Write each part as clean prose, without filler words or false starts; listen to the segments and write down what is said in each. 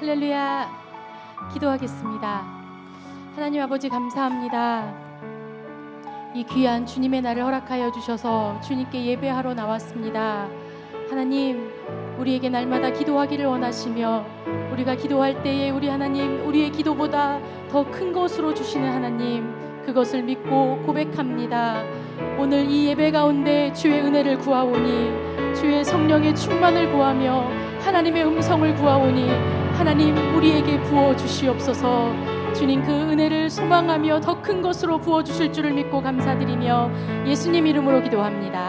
할렐루야. 기도하겠습니다. 하나님 아버지 감사합니다. 이 귀한 주님의 날을 허락하여 주셔서 주님께 예배하러 나왔습니다. 하나님, 우리에게 날마다 기도하기를 원하시며 우리가 기도할 때에 우리 하나님, 우리의 기도보다 더 큰 것으로 주시는 하나님, 그것을 믿고 고백합니다. 오늘 이 예배 가운데 주의 은혜를 구하오니, 주의 성령의 충만을 구하며 하나님의 음성을 구하오니 하나님 우리에게 부어주시옵소서. 주님, 그 은혜를 소망하며 더 큰 것으로 부어주실 줄을 믿고 감사드리며 예수님 이름으로 기도합니다.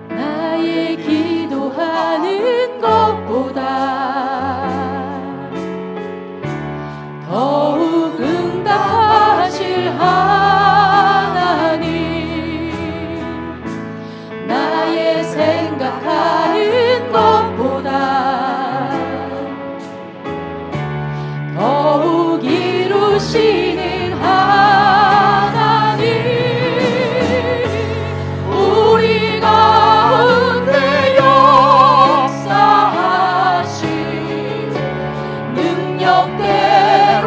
나의 기도하는 것보다 더욱 응답하실 하나님, 나의 생각하는 것보다 더욱 이루시는 하나님, 우리 가운데 역사하신 능력대로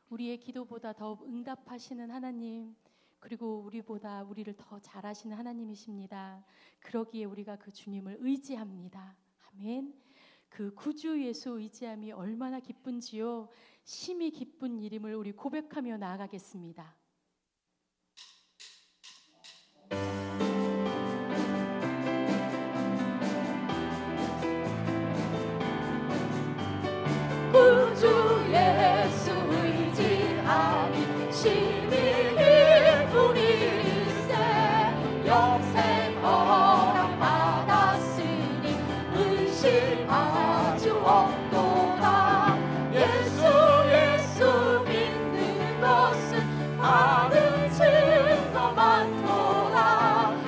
우리의 기도보다 더 응답하시는 하나님, 그리고 우리보다 우리를 더 잘하시는 하나님이십니다. 그러기에 우리가 그 주님을 의지합니다. 아멘. 그 구주 예수 의지함이 얼마나 기쁜지요, 심히 기쁜 일임을 우리 고백하며 나아가겠습니다. 구주 예수 의지함이 심히 기쁜 일세, 영생 허락 받았으니 의심하지 없도다. 예수 믿는 것은 많은 증거 많도다.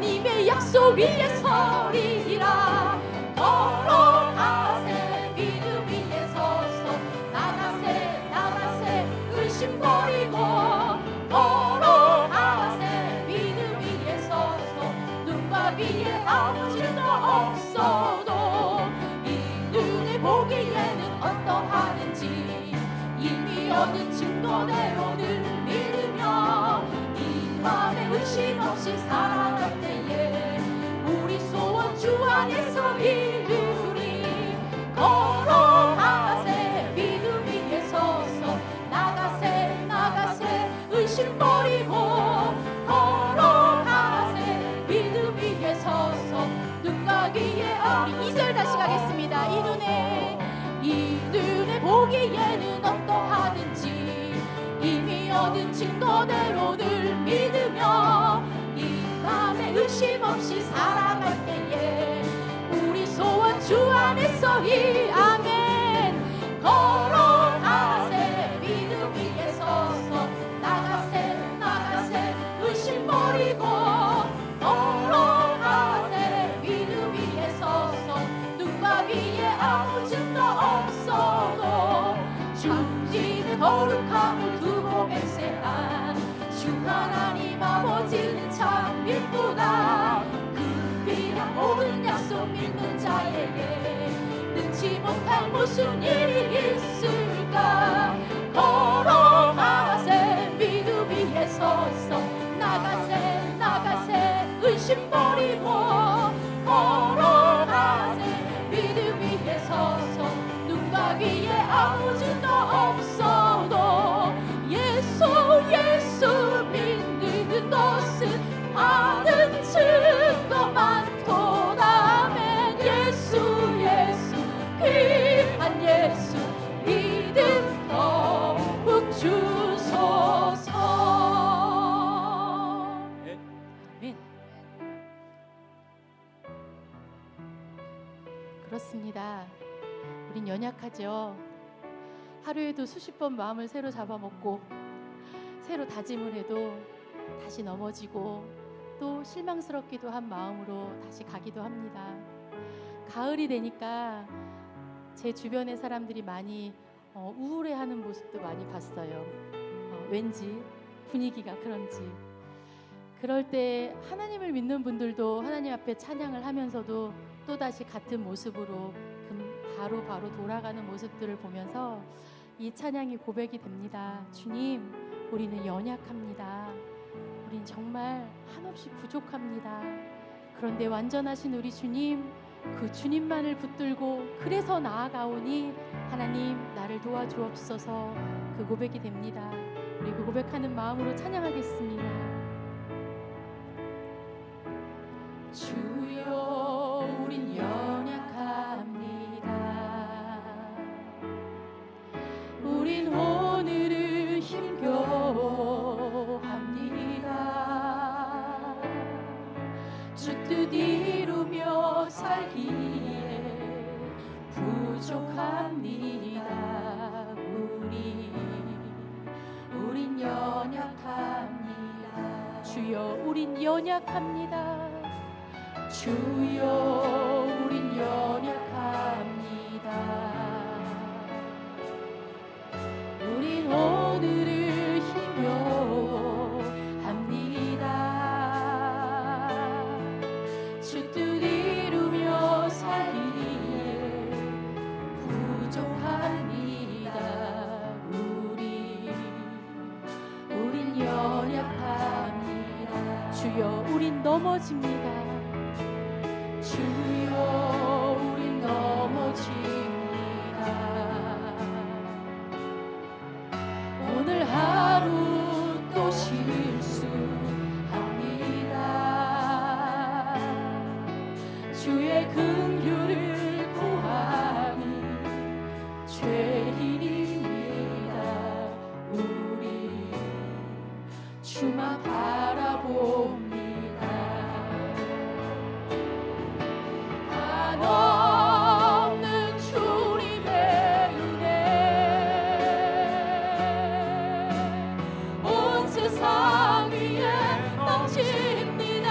하나님의 약속 위에 서리라. 걸어가세 믿음 위에 서서 나가세 나가세 의심 버리고 걸어가세 믿음 위에 서서 눈과 위에 아무 질도 없어도 이 눈에 보기에는 어떠하든지 이미 얻은 증거대로 늘 믿으며 이 맘에 의심 없이 살아갈 때에 우리 소원 주 안에서 이루리. 걸어가세 믿음 위에 서서 나가세 나가세 의심 버리고 걸어가세 믿음 위에 서서 눈과 귀에 우리 2절 다시 가겠습니다. 이 눈에 보기에는 어떠하든지 이미 얻은 증거대로 늘 믿으며 이 맘에 의심 없이 살아갈 때에 우리 소원 주 안에서 아멘. 걸어가세 믿음 위에 서서 나가세 나가세 의심 버리고 걸어가세 믿음 위에 서서 눈과 위에 아무 증거 없어도 주님의 거룩함을 두고 맹세한 주 하나님 아버지는 참 믿구나. 그 귀한 모든 약속 믿는 자에게 능치 못할 무슨 일이 있을까. 걸어가세 믿음 위에 서서 나가세 나가세 의심 버리고 걸어가세 믿음 위에 서서 눈과 위에 아무 증거 없어도 예수 믿는 것은 받은 증거 많도다면 예수 귀한 예수 믿음 더욱 주소서. 아멘. 그렇습니다. 우린 연약하죠. 하루에도 수십 번 마음을 새로 잡아먹고 새로 다짐을 해도 다시 넘어지고 또 실망스럽기도 한 마음으로 다시 가기도 합니다. 가을이 되니까 제 주변의 사람들이 많이 우울해하는 모습도 많이 봤어요. 왠지 분위기가 그런지. 그럴 때 하나님을 믿는 분들도 하나님 앞에 찬양을 하면서도 또다시 같은 모습으로 바로 돌아가는 모습들을 보면서 이 찬양이 고백이 됩니다. 주님, 우리는 연약합니다. 우린 정말 한없이 부족합니다. 그런데 완전하신 우리 주님, 그 주님만을 붙들고 그래서 나아가오니 하나님 나를 도와주옵소서. 그 고백이 됩니다. 우리 그 고백하는 마음으로 찬양하겠습니다. 주여, 우린 연약합니다. 우린 오늘을 힘겨워합니다. 주 뜻 이루며 살기에 부족합니다. 우린 연약합니다. 주여, 우린 연약합니다. 주여, 우린 연약합니다. 우린 오늘을 힘겨워합니다. 주 뜻 이루며 살기에 부족합니다. 우린 연약합니다. 주여, 우린 넘어집니다. 주여, 우린 넘어집니다. 오늘 하루 또 실수합니다. 주의 긍휼을 구하는 죄인입니다. 우리 주만 바라봅니다. 한없는 주님의 은혜 온 세상 위에 넘칩니다.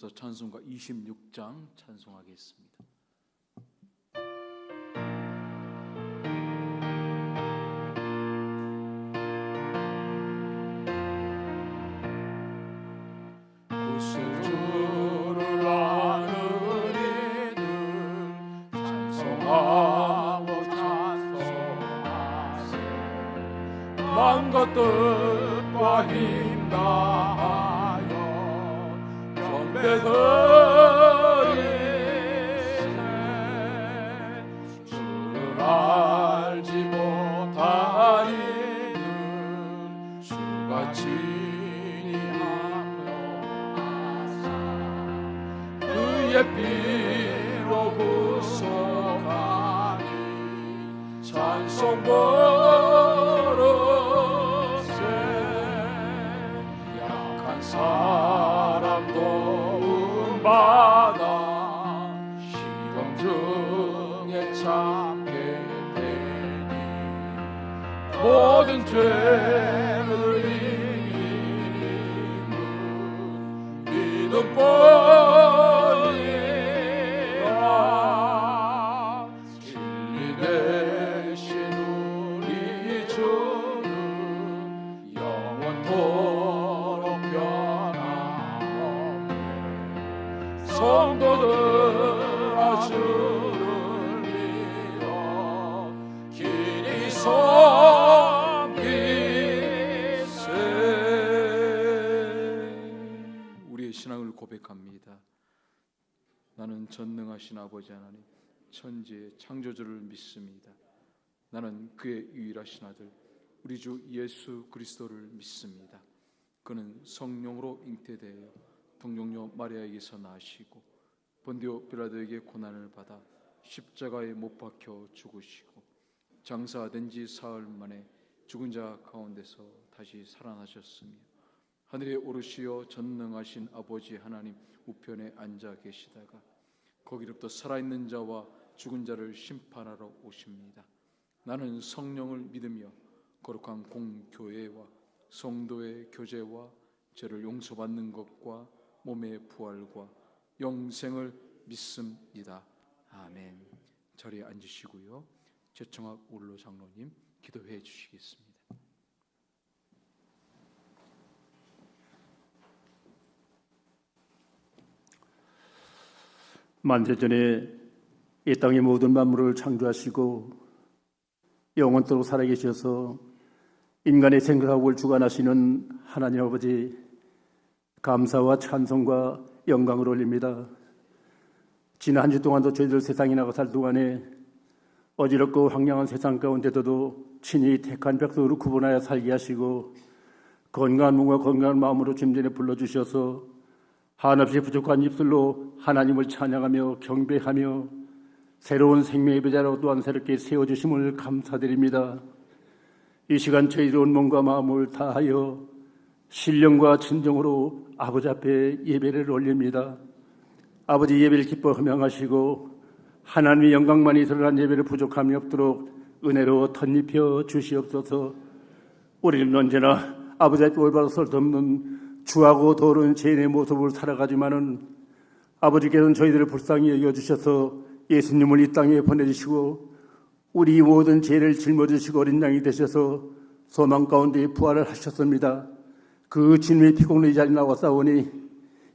주셔서 찬송가 26장 찬송하겠습니다. 주를 아는 이들 찬송하고 찬송하세. 마음과 뜻과 힘 다하여 경배드리세. 주를 알지 못한 이들 주가 친히 그의 피로 구속하니 찬송 버릇세. 약한 사람 도움받아 시험 중에 참게 되니 모든 죄를 이기는 믿음뿐이라. 진리 되신 우리 주는 영원토록 변함없네. 성도들아 주를 믿어 길이 섬기세. 우리의 신앙을 고백합니다. 나는 전능하신 아버지 하나님, 천지의 창조주를 믿습니다. 나는 그의 유일하신 아들 우리 주 예수 그리스도를 믿습니다. 그는 성령으로 잉태되어 동정녀 마리아에게서 나시고 본디오 빌라도에게 고난을 받아 십자가에 못 박혀 죽으시고 장사된 지 사흘 만에 죽은 자 가운데서 다시 살아나셨으며 하늘에 오르시어 전능하신 아버지 하나님 우편에 앉아 계시다가 거기로부터 살아있는 자와 죽은 자를 심판하러 오십니다. 나는 성령을 믿으며 거룩한 공교회와 성도의 교제와 죄를 용서받는 것과 몸의 부활과 영생을 믿습니다. 아멘. 자리에 앉으시고요. 최청학 원로 장로님 기도해 주시겠습니다. 만세전에 이 땅의 모든 만물을 창조하시고 영원토록 살아계셔서 인간의 생각을 주관하시는 하나님 아버지, 감사와 찬송과 영광을 올립니다. 지난 한 주 동안도 저희들 세상에 나가 살 동안에 어지럽고 황량한 세상 가운데서도 친히 택한 백성으로 구분하여 살게 하시고 건강한 몸과 건강한 마음으로 주님전에 불러주셔서 한없이 부족한 입술로 하나님을 찬양하며 경배하며 새로운 생명의 배자로 또한 새롭게 세워주심을 감사드립니다. 이 시간 저희들 온 몸과 마음을 다하여 신령과 진정으로 아버지 앞에 예배를 올립니다. 아버지 예배를 기뻐 흠양하시고 하나님의 영광만이 드러난 예배를 부족함이 없도록 은혜로 덧입혀 주시옵소서. 우리는 언제나 아버지 앞에 올바로 설 수 없는 주하고 더러운 죄인의 모습을 살아가지만은 아버지께서는 저희들을 불쌍히 여겨주셔서 예수님을 이 땅에 보내주시고 우리 모든 죄를 짊어지시고 어린 양이 되셔서 소망 가운데 부활을 하셨습니다. 그 주님의 피공로 이 자리에 나와 싸우니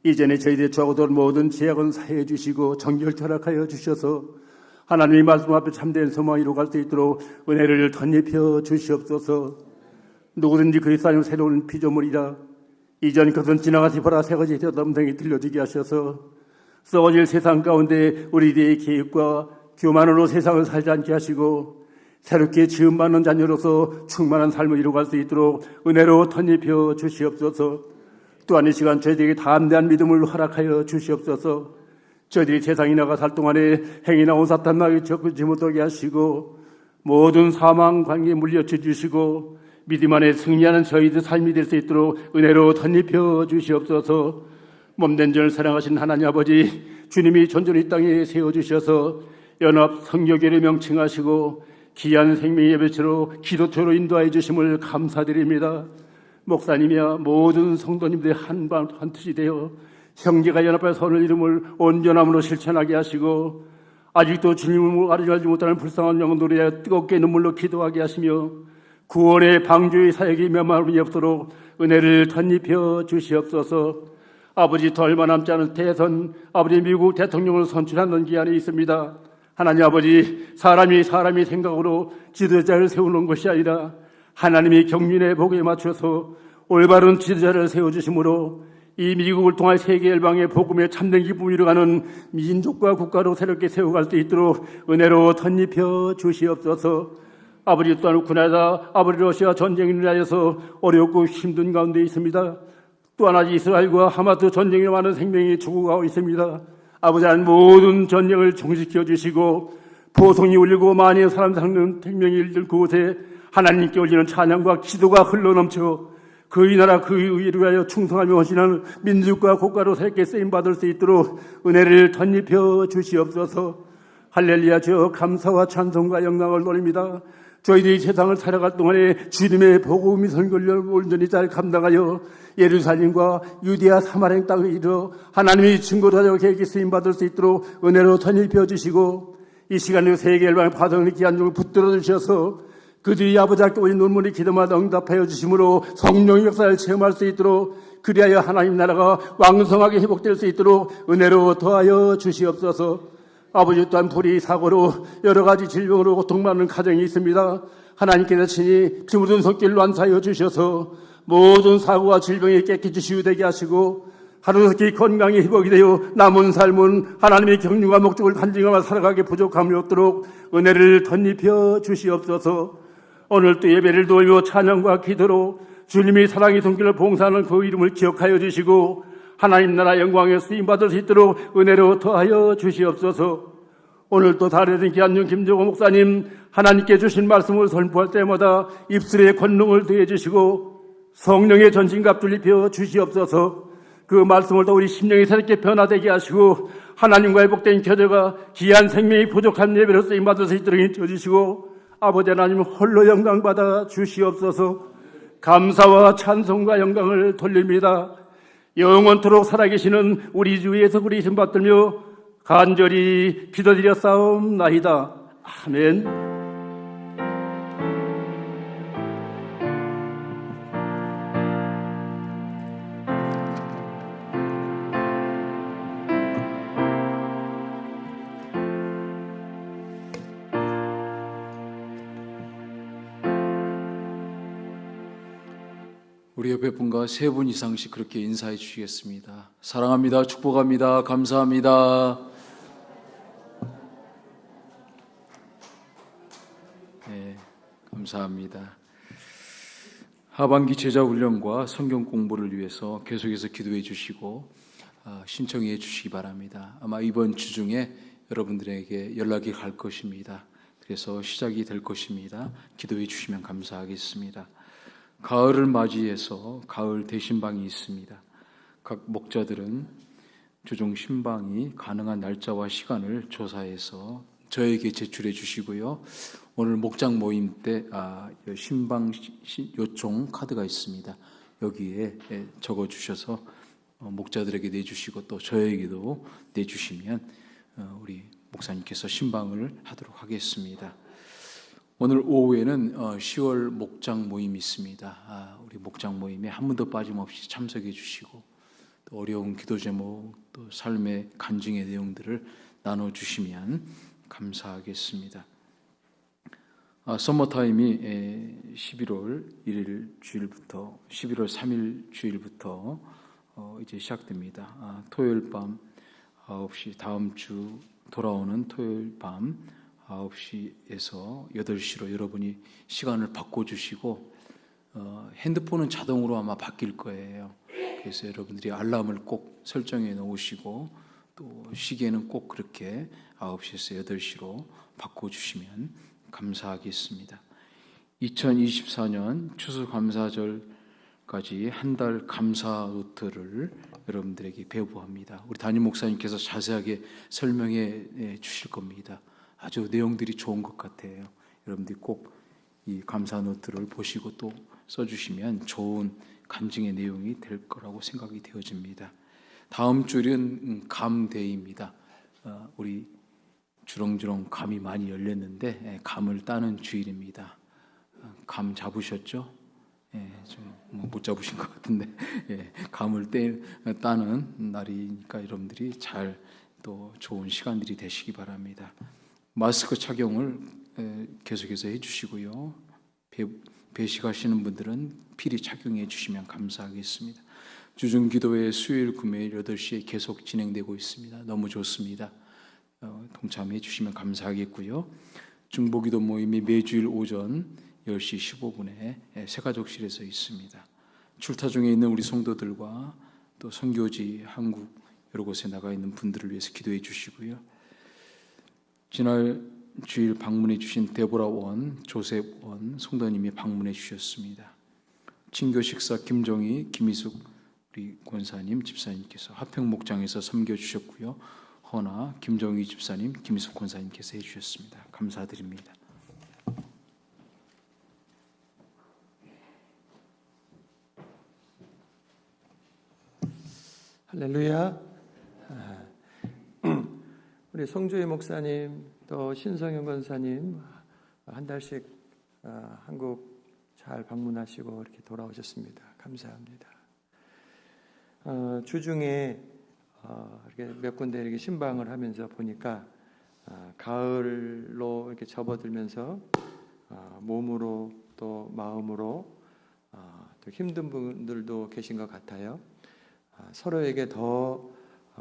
이전에 저희들의 죄하고 더러운 모든 죄악은 사해 주시고 정결 허락하여 주셔서 하나님의 말씀 앞에 참된 소망을 이루어갈 수 있도록 은혜를 덧입혀 주시옵소서. 누구든지 그리스도 안에 새로운 피조물이라 이전 것은 지나가시 보라 새것이 되었다 음성이 들려지게 하셔서 썩어질 세상 가운데 우리들의 계획과 교만으로 세상을 살지 않게 하시고 새롭게 지음받는 자녀로서 충만한 삶을 이루어갈 수 있도록 은혜로 덧입혀 주시옵소서. 또한 이 시간 저희들에게 담대한 믿음을 허락하여 주시옵소서. 저희들이 세상에 나가 살 동안에 행위나 온 사탄 마귀 접근지 못하게 하시고 모든 사망 관계에 물려쳐 주시고 믿음 안에 승리하는 저희들 삶이 될 수 있도록 은혜로 덧입혀 주시옵소서. 몸된 절 사랑하신 하나님 아버지, 주님이 전전히 이 땅에 세워주셔서 연합 성교회를 명칭하시고 귀한 생명의 예배처로 기도처로 인도하여 주심을 감사드립니다. 목사님이야 모든 성도님들의 한밤 한뜻이 되어 형제가 연합해 선을 이름을 온전함으로 실천하게 하시고 아직도 주님을 알지 못하는 불쌍한 영혼들에 대해 뜨겁게 눈물로 기도하게 하시며 구원의 방주의 사역이 메마름이 없도록 은혜를 덧입혀 주시옵소서. 아버지 더 얼마 남지 않은 대선 아버지 미국 대통령을 선출하는 기한이 있습니다. 하나님 아버지 사람이 생각으로 지도자를 세우는 것이 아니라 하나님이 경륜의 복에 맞춰서 올바른 지도자를 세워주심으로 이 미국을 통해 세계 열방의 복음의 참된 기쁨을 이루어가는 민족과 국가로 새롭게 세워갈 수 있도록 은혜로 덧입혀 주시옵소서. 아버지 또한 우크라이나 아버지 러시아 전쟁을 인하여서 어렵고 힘든 가운데 있습니다. 또 하나 이스라엘과 하마스 전쟁에 많은 생명이 죽어가고 있습니다. 아버지 하나님 모든 전쟁을 종식시켜 주시고 보성이 울리고 많은 사람 상는 생명이 일들 그곳에 하나님께 올리는 찬양과 기도가 흘러넘쳐 그 이 나라 그 의를 위하여 충성하며 헌신하는 민족과 국가로 새롭게 쓰임받을 수 있도록 은혜를 덧입혀 주시옵소서. 할렐루야. 주여 감사와 찬송과 영광을 돌립니다. 저희들이 세상을 살아갈 동안에 주님의 복음이 선걸을 온전히 잘 감당하여 예루살렘과 유대아 사마리아 땅에 이르러 하나님이 증거로 하여 계획에 쓰임받을 수 있도록 은혜로 덧입혀 주시고 이 시간에 세계 열방의 파동의 귀한 종을 붙들어 주셔서 그들이 아버지 앞에 올린 눈물이 기도마다 응답하여 주심으로 성령의 역사를 체험할 수 있도록 그리하여 하나님 나라가 왕성하게 회복될 수 있도록 은혜로 더하여 주시옵소서. 아버지 또한 불의 사고로 여러 가지 질병으로 고통받는 가정이 있습니다. 하나님께서 친히 피 묻은 손길로 안사하여 주셔서 모든 사고와 질병이 깨끗이 치유되게 하시고 하루속히 건강이 회복이 되어 남은 삶은 하나님의 경륜과 목적을 간증하며 살아가게 부족함이 없도록 은혜를 덧입혀 주시옵소서. 오늘 또 예배를 드리며 찬양과 기도로 주님이 사랑의 손길을 봉사하는 그 이름을 기억하여 주시고 하나님 나라 영광에 쓰임받을 수 있도록 은혜로 더하여 주시옵소서. 오늘 또 다른 귀한 김정호 목사님 하나님께 주신 말씀을 선포할 때마다 입술에 권능을 더해 주시고 성령의 전신갑주를 입혀 주시옵소서. 그 말씀을 또 우리 심령이 새롭게 변화되게 하시고 하나님과의 복된 교제가 귀한 생명이 부족한 예배로 쓰임받을 수 있도록 인쳐주시고 아버지 하나님 홀로 영광받아 주시옵소서. 감사와 찬송과 영광을 돌립니다. 영원토록 살아계시는 우리 주 예수 그리스도 받들며 간절히 기도드려 싸움나이다. 아멘. 우리 옆에 분과 3분 이상씩 그렇게 인사해 주시겠습니다. 사랑합니다. 축복합니다. 감사합니다. 네, 감사합니다. 하반기 제자 훈련과 성경 공부를 위해서 계속해서 기도해 주시고 신청해 주시기 바랍니다. 아마 이번 주 중에 여러분들에게 연락이 갈 것입니다. 그래서 시작이 될 것입니다. 기도해 주시면 감사하겠습니다. 가을을 맞이해서 가을 대신방이 있습니다. 각 목자들은 조정 신방이 가능한 날짜와 시간을 조사해서 저에게 제출해 주시고요. 오늘 목장 모임 때 신방 요청 카드가 있습니다. 여기에 적어 주셔서 목자들에게 내주시고 또 저에게도 내주시면 우리 목사님께서 신방을 하도록 하겠습니다. 오늘 오후에는 10월 목장 모임이 있습니다. 우리 목장 모임에 한 분도 빠짐없이 참석해 주시고 또 어려운 기도 제목 또 삶의 간증의 내용들을 나눠주시면 감사하겠습니다. 서머타임이 11월 1일 주일부터 11월 3일 주일부터 이제 시작됩니다. 토요일 밤 9시 다음 주 돌아오는 토요일 밤 9시에서 8시로 여러분이 시간을 바꿔주시고 핸드폰은 자동으로 아마 바뀔 거예요. 그래서 여러분들이 알람을 꼭 설정해 놓으시고 또 시계는 꼭 그렇게 9시에서 8시로 바꿔주시면 감사하겠습니다. 2024년 추수감사절까지 한 달 감사 노트를 여러분들에게 배부합니다. 우리 담임 목사님께서 자세하게 설명해 주실 겁니다. 아주 내용들이 좋은 것 같아요. 여러분들이 꼭 이 감사 노트를 보시고 또 써주시면 좋은 간증의 내용이 될 거라고 생각이 되어집니다. 다음 주일은 감대입니다. 우리 주렁주렁 감이 많이 열렸는데 감을 따는 주일입니다. 감 잡으셨죠? 좀 못 잡으신 것 같은데 감을 따는 날이니까 여러분들이 잘 또 좋은 시간들이 되시기 바랍니다. 마스크 착용을 계속해서 해주시고요. 배식하시는 분들은 필히 착용해 주시면 감사하겠습니다. 주중기도회 수요일 금요일 8시에 계속 진행되고 있습니다. 너무 좋습니다. 동참해 주시면 감사하겠고요. 중보기도 모임이 매주일 오전 10시 15분에 새가족실에서 있습니다. 출타 중에 있는 우리 성도들과 또 선교지 한국 여러 곳에 나가 있는 분들을 위해서 기도해 주시고요. 지난 주일 방문해 주신 데보라 원, 조셉 원 성도님이 방문해 주셨습니다. 친교 식사 김정희, 김희숙 우리 권사님, 집사님께서 화평 목장에서 섬겨 주셨고요. 허나 김정희 집사님, 김희숙 권사님께서 해주셨습니다. 감사드립니다. 할렐루야. 우리 송주희 목사님 또 신성현 권사님 한 달씩 한국 잘 방문하시고 이렇게 돌아오셨습니다. 감사합니다. 주중에 이렇게 몇 군데 이렇게 신방을 하면서 보니까 가을로 이렇게 접어들면서 몸으로 또 마음으로 또 힘든 분들도 계신 것 같아요. 서로에게 더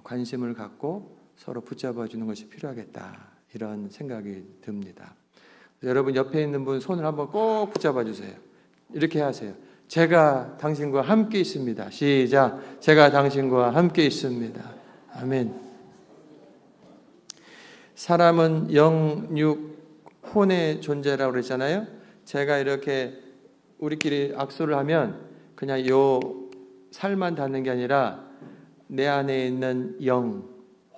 관심을 갖고 서로 붙잡아 주는 것이 필요하겠다 이런 생각이 듭니다. 여러분 옆에 있는 분 손을 한번 꼭 붙잡아 주세요. 이렇게 하세요. 제가 당신과 함께 있습니다. 시작. 제가 당신과 함께 있습니다. 아멘. 사람은 영, 육, 혼의 존재라고 그랬잖아요. 제가 이렇게 우리끼리 악수를 하면 그냥 요 살만 닿는 게 아니라 내 안에 있는 영,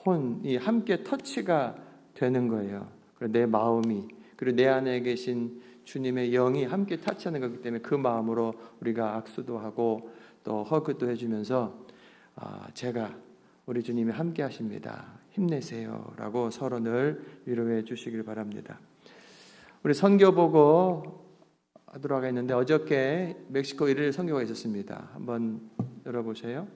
혼이 함께 터치가 되는 거예요. 그리고 내 마음이, 그리고 내 안에 계신 주님의 영이 함께 터치하는 거기 때문에 그 마음으로 우리가 악수도 하고 또 허그도 해주면서 제가 우리 주님이 함께 하십니다. 힘내세요 라고 서로 늘 위로해 주시길 바랍니다. 우리 선교보고 하도록 하겠는데 어저께 멕시코 1일 선교가 있었습니다. 한번 열어보세요.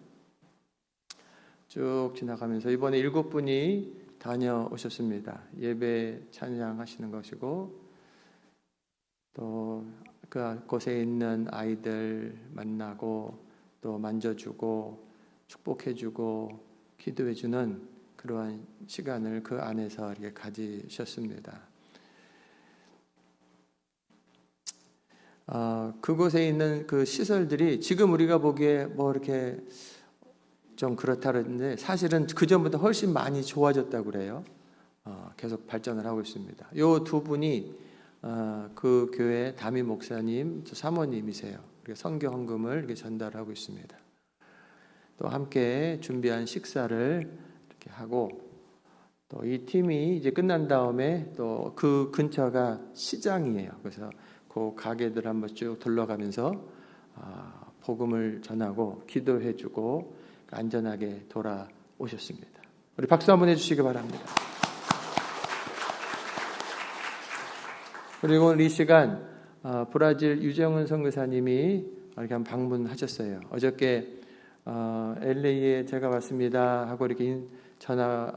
쭉 지나가면서 이번에 7분이 다녀오셨습니다. 예배 찬양하시는 것이고 또 그곳에 있는 아이들 만나고 또 만져주고 축복해주고 기도해주는 그러한 시간을 그 안에서 이렇게 가지셨습니다. 그곳에 있는 그 시설들이 지금 우리가 보기에 뭐 이렇게 좀 그렇다 그러는데 사실은 그 전보다 훨씬 많이 좋아졌다고 그래요. 계속 발전을 하고 있습니다. 요 두 분이 그 교회 담임 목사님, 사모님이세요. 선교 헌금을 이렇게 전달하고 있습니다. 또 함께 준비한 식사를 이렇게 하고 또 이 팀이 이제 끝난 다음에 또 그 근처가 시장이에요. 그래서 그 가게들 한번 쭉 둘러가면서 복음을 전하고 기도해주고 안전하게 돌아오셨습니다. 우리 박수 한번 해주시기 바랍니다. 그리고 오늘 이 시간 브라질 유정은 선교사님이 이렇게 한번 방문하셨어요. 어저께 LA에 제가 왔습니다 하고 이렇게 전화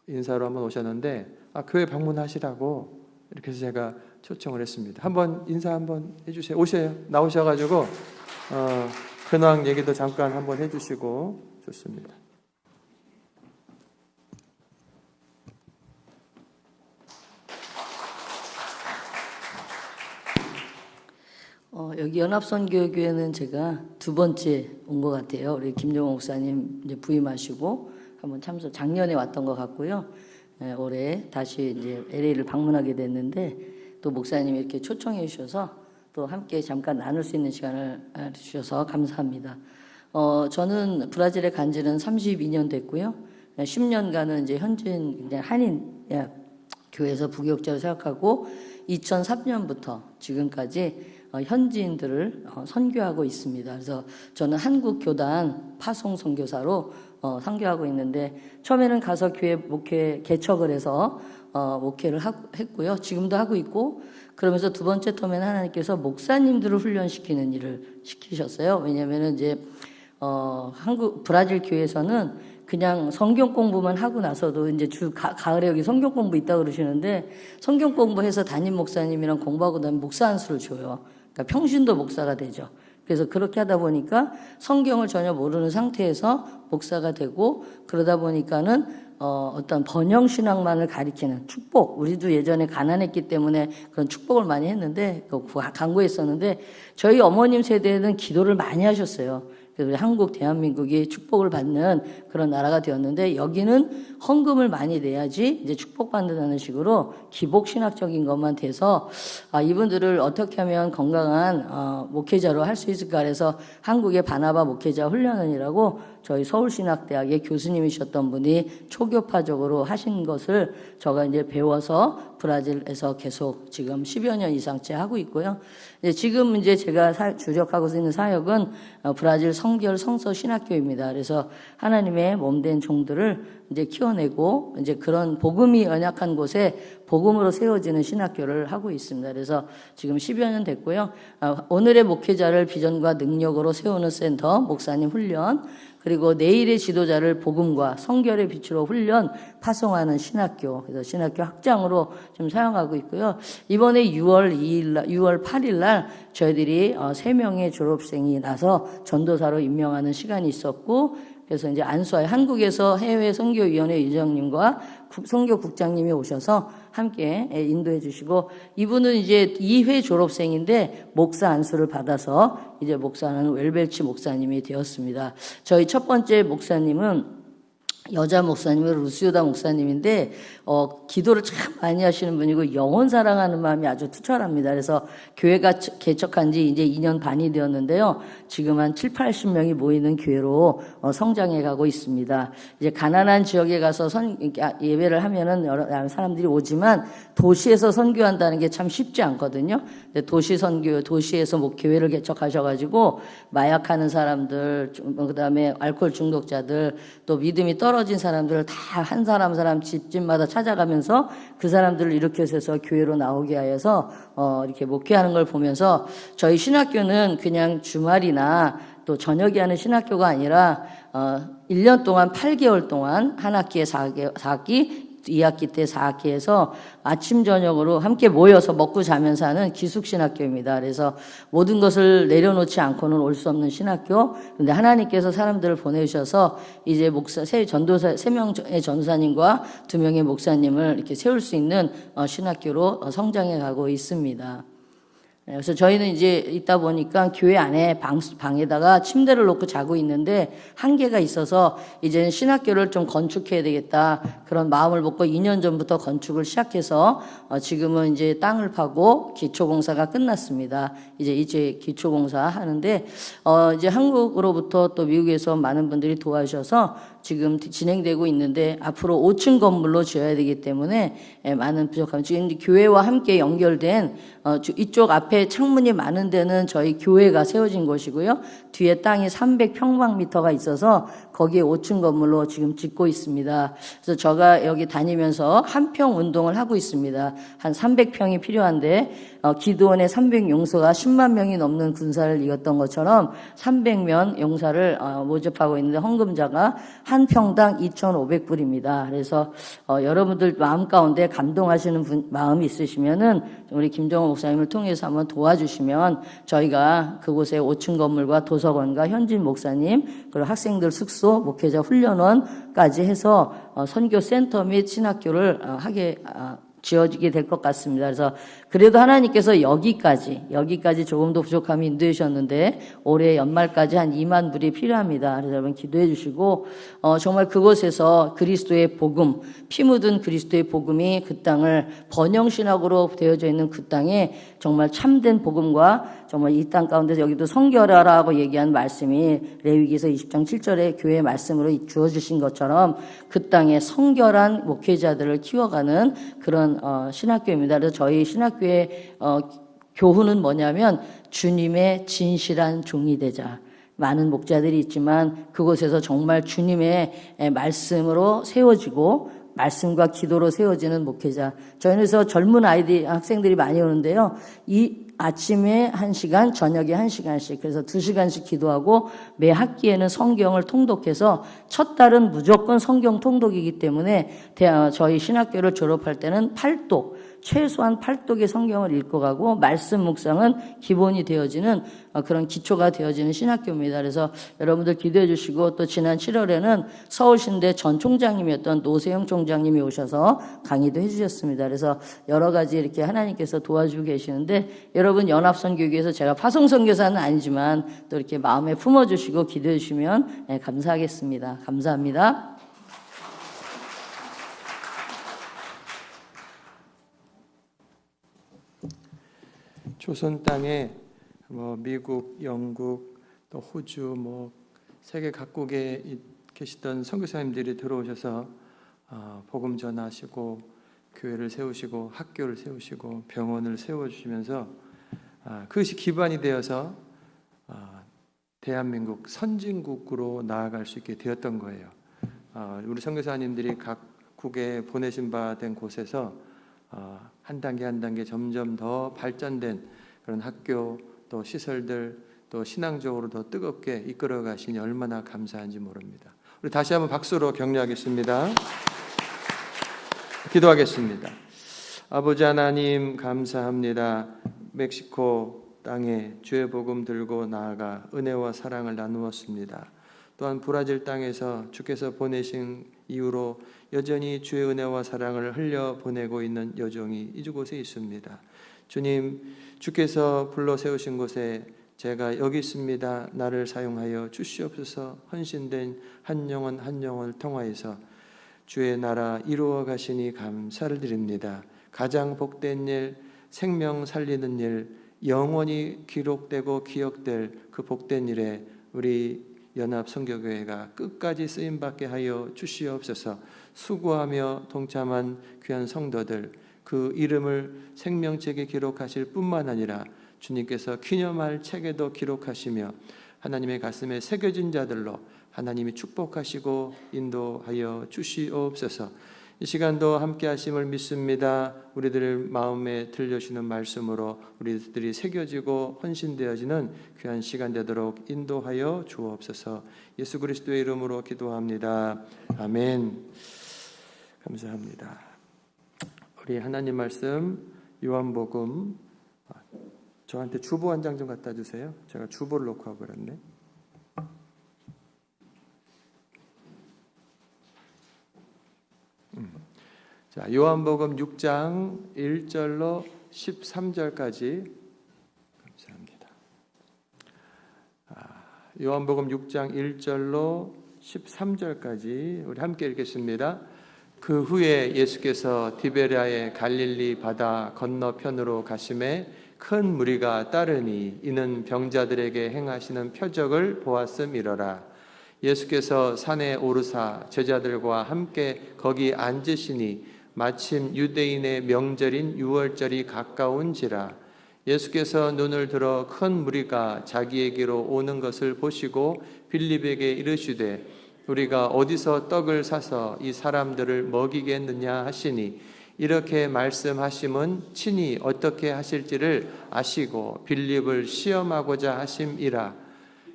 인사로 한번 오셨는데 교회 방문하시라고 이렇게 해서 제가 초청을 했습니다. 한번 인사 한번 해주세요. 오셔요. 나오셔가지고 근황 얘기도 잠깐 한번 해주시고 좋습니다. 여기 연합선교교회는 제가 두 번째 온 것 같아요. 우리 김정호 목사님 이제 부임하시고 한번 작년에 왔던 것 같고요. 올해 다시 이제 LA를 방문하게 됐는데 또 목사님이 이렇게 초청해 주셔서 또 함께 잠깐 나눌 수 있는 시간을 주셔서 감사합니다. 저는 브라질에 간 지는 32년 됐고요. 10년간은 이제 현지인 한인 교회에서 부교육자로 생각하고 2003년부터 지금까지 현지인들을 선교하고 있습니다. 그래서 저는 한국 교단 파송 선교사로 선교하고 있는데 처음에는 가서 교회 목회 개척을 해서 목회를 했고요. 지금도 하고 있고 그러면서 두 번째 텀에는 하나님께서 목사님들을 훈련시키는 일을 시키셨어요. 왜냐하면 이제 한국 브라질 교회에서는 그냥 성경 공부만 하고 나서도 이제 가을에 여기 성경 공부 있다고 그러시는데 성경 공부해서 담임 목사님이랑 공부하고 나면 목사 안수를 줘요. 그러니까 평신도 목사가 되죠. 그래서 그렇게 하다 보니까 성경을 전혀 모르는 상태에서 목사가 되고 그러다 보니까는 어떤 번영 신앙만을 가리키는 축복. 우리도 예전에 가난했기 때문에 그런 축복을 많이 했는데 강구했었는데 저희 어머님 세대에는 기도를 많이 하셨어요. 그래서 한국 대한민국이 축복을 받는 그런 나라가 되었는데 여기는 헌금을 많이 내야지 이제 축복받는다는 식으로 기복신학적인 것만 돼서 이분들을 어떻게 하면 건강한 목회자로 할 수 있을까 해서 한국의 바나바 목회자 훈련원이라고 저희 서울신학대학의 교수님이셨던 분이 초교파적으로 하신 것을 제가 이제 배워서 브라질에서 계속 지금 10여 년 이상째 하고 있고요. 지금 이제 제가 주력하고 있는 사역은 브라질 성결 성서 신학교입니다. 그래서 하나님의 몸된 종들을 이제 키워내고 이제 그런 복음이 연약한 곳에 복음으로 세워지는 신학교를 하고 있습니다. 그래서 지금 10여 년 됐고요. 오늘의 목회자를 비전과 능력으로 세우는 센터, 목사님 훈련, 그리고 내일의 지도자를 복음과 성결의 빛으로 훈련, 파송하는 신학교, 그래서 신학교 학장으로 좀 사용하고 있고요. 이번에 6월 8일 날 저희들이 3명의 졸업생이 나서 전도사로 임명하는 시간이 있었고, 그래서 이제 안수하에 한국에서 해외 선교위원회 위원장님과 선교국장님이 오셔서 함께 인도해 주시고, 이분은 이제 2회 졸업생인데 목사 안수를 받아서 이제 목사는 웰벨치 목사님이 되었습니다. 저희 첫 번째 목사님은 여자 목사님은 루시오다 목사님인데 기도를 참 많이 하시는 분이고 영혼 사랑하는 마음이 아주 투철합니다. 그래서 교회가 개척한 지 이제 2년 반이 되었는데요. 지금 한 7, 80명이 모이는 교회로 성장해 가고 있습니다. 이제 가난한 지역에 가서 예배를 하면은 여러 사람들이 오지만 도시에서 선교한다는 게 참 쉽지 않거든요. 근데 도시에서 교회를 개척하셔가지고 마약하는 사람들, 그다음에 알코올 중독자들, 또 믿음이 떨어진 사람들을 다 한 사람 집마다 찾아가면서 그 사람들을 일으켜서 교회로 나오게 하여서 이렇게 목회하는 걸 보면서 저희 신학교는 그냥 주말이나 또 저녁에 하는 신학교가 아니라 1년 동안 8개월 동안 한 학기에 4학기 2학기 때 4학기에서 아침 저녁으로 함께 모여서 먹고 자면서 하는 기숙신학교입니다. 그래서 모든 것을 내려놓지 않고는 올 수 없는 신학교. 근데 하나님께서 사람들을 보내주셔서 이제 전도사 3명의 전도사님과 2명의 목사님을 이렇게 세울 수 있는 신학교로 성장해 가고 있습니다. 그래서 저희는 이제 있다 보니까 교회 안에 방에다가 침대를 놓고 자고 있는데 한계가 있어서 이제는 신학교를 좀 건축해야 되겠다 그런 마음을 먹고 2년 전부터 건축을 시작해서 지금은 이제 땅을 파고 기초공사가 끝났습니다. 이제 기초공사 하는데 이제 한국으로부터 또 미국에서 많은 분들이 도와주셔서 지금 진행되고 있는데 앞으로 5층 건물로 지어야 되기 때문에 많은 부족함. 지금 교회와 함께 연결된 이쪽 앞에 창문이 많은 데는 저희 교회가 세워진 곳이고요. 뒤에 땅이 300평방미터가 있어서 거기에 5층 건물로 지금 짓고 있습니다. 그래서 제가 여기 다니면서 한평 운동을 하고 있습니다. 한 300평이 필요한데 기도원의 300용사가 10만 명이 넘는 군사를 이겼던 것처럼 300명 용사를 모집하고 있는데 헌금자가 한 평당 2,500불입니다. 그래서 여러분들 마음 가운데 감동하시는 마음이 있으시면은 우리 김정호 목사님을 통해서 한번 도와주시면 저희가 그곳에 5층 건물과 도서관과 현진 목사님 그리고 학생들 숙소, 목회자 훈련원까지 해서 선교센터 및 신학교를 하게 지어지게 될 것 같습니다. 그래서 그래도 하나님께서 여기까지 조금 더 부족함이 인도해 주셨는데 올해 연말까지 한 2만 불이 필요합니다. 그래서 여러분 기도해 주시고 정말 그곳에서 그리스도의 복음, 피 묻은 그리스도의 복음이 그 땅을 번영신학으로 되어져 있는 그 땅에 정말 참된 복음과 정말 이 땅 가운데서 여기도 성결하라고 얘기한 말씀이 레위기서 20장 7절에 교회의 말씀으로 주어주신 것처럼 그 땅에 성결한 목회자들을 키워가는 그런 신학교입니다. 그래서 저희 신학교의 교훈은 뭐냐면 주님의 진실한 종이 되자. 많은 목자들이 있지만 그곳에서 정말 주님의 말씀으로 세워지고 말씀과 기도로 세워지는 목회자. 저희는 그래서 젊은 학생들이 많이 오는데요. 이 아침에 1시간, 저녁에 1시간씩, 그래서 2시간씩 기도하고 매 학기에는 성경을 통독해서 첫 달은 무조건 성경 통독이기 때문에 저희 신학교를 졸업할 때는 8독, 최소한 8독의 성경을 읽고 가고 말씀 묵상은 기본이 되어지는 그런 기초가 되어지는 신학교입니다. 그래서 여러분들 기도해 주시고, 또 지난 7월에는 서울신대 전 총장님이었던 노세영 총장님이 오셔서 강의도 해 주셨습니다. 그래서 여러 가지 이렇게 하나님께서 도와주고 계시는데, 여러분 연합선교교에서 제가 파송선교사는 아니지만 또 이렇게 마음에 품어주시고 기도해 주시면 감사하겠습니다. 감사합니다. 조선 땅에 미국, 영국, 또 호주, 세계 각국에 계시던 선교사님들이 들어오셔서 복음 전하시고 교회를 세우시고 학교를 세우시고 병원을 세워주시면서 그것이 기반이 되어서 대한민국 선진국으로 나아갈 수 있게 되었던 거예요. 우리 선교사님들이 각국에 보내신 바 된 곳에서 한 단계 한 단계 점점 더 발전된 그런 학교, 또 시설들, 또 신앙적으로 더 뜨겁게 이끌어 가시니 얼마나 감사한지 모릅니다. 우리 다시 한번 박수로 격려하겠습니다. 기도하겠습니다. 아버지 하나님 감사합니다. 멕시코 땅에 주의 복음 들고 나아가 은혜와 사랑을 나누었습니다. 또한 브라질 땅에서 주께서 보내신 이후로 여전히 주의 은혜와 사랑을 흘려보내고 있는 여종이 이곳에 있습니다. 주님, 주께서 불러 세우신 곳에 제가 여기 있습니다. 나를 사용하여 주시옵소서. 헌신된 한 영혼 한 영혼을 통하여서 주의 나라 이루어 가시니 감사를 드립니다. 가장 복된 일, 생명 살리는 일, 영원히 기록되고 기억될 그 복된 일에 우리 연합선교교회가 끝까지 쓰임받게 하여 주시옵소서. 수고하며 동참한 귀한 성도들, 그 이름을 생명책에 기록하실 뿐만 아니라 주님께서 기념할 책에도 기록하시며 하나님의 가슴에 새겨진 자들로 하나님이 축복하시고 인도하여 주시옵소서. 이 시간도 함께 하심을 믿습니다. 우리들 마음에 들려주시는 말씀으로 우리들이 새겨지고 헌신되어지는 귀한 시간 되도록 인도하여 주옵소서. 예수 그리스도의 이름으로 기도합니다. 아멘. 감사합니다. 우리 하나님 말씀 요한복음, 저한테 주보 한 장 좀 갖다 주세요. 제가 주보를 놓고 와버렸네. 자, 요한복음 6장 1절로 13절까지. 감사합니다. 요한복음 6장 1절로 13절까지 우리 함께 읽겠습니다. 그 후에 예수께서 디베랴의 갈릴리 바다 건너편으로 가심에 큰 무리가 따르니 이는 병자들에게 행하시는 표적을 보았음이러라. 예수께서 산에 오르사 제자들과 함께 거기 앉으시니 마침 유대인의 명절인 유월절이 가까운지라. 예수께서 눈을 들어 큰 무리가 자기에게로 오는 것을 보시고 빌립에게 이르시되 우리가 어디서 떡을 사서 이 사람들을 먹이겠느냐 하시니 이렇게 말씀하심은 친히 어떻게 하실지를 아시고 빌립을 시험하고자 하심이라.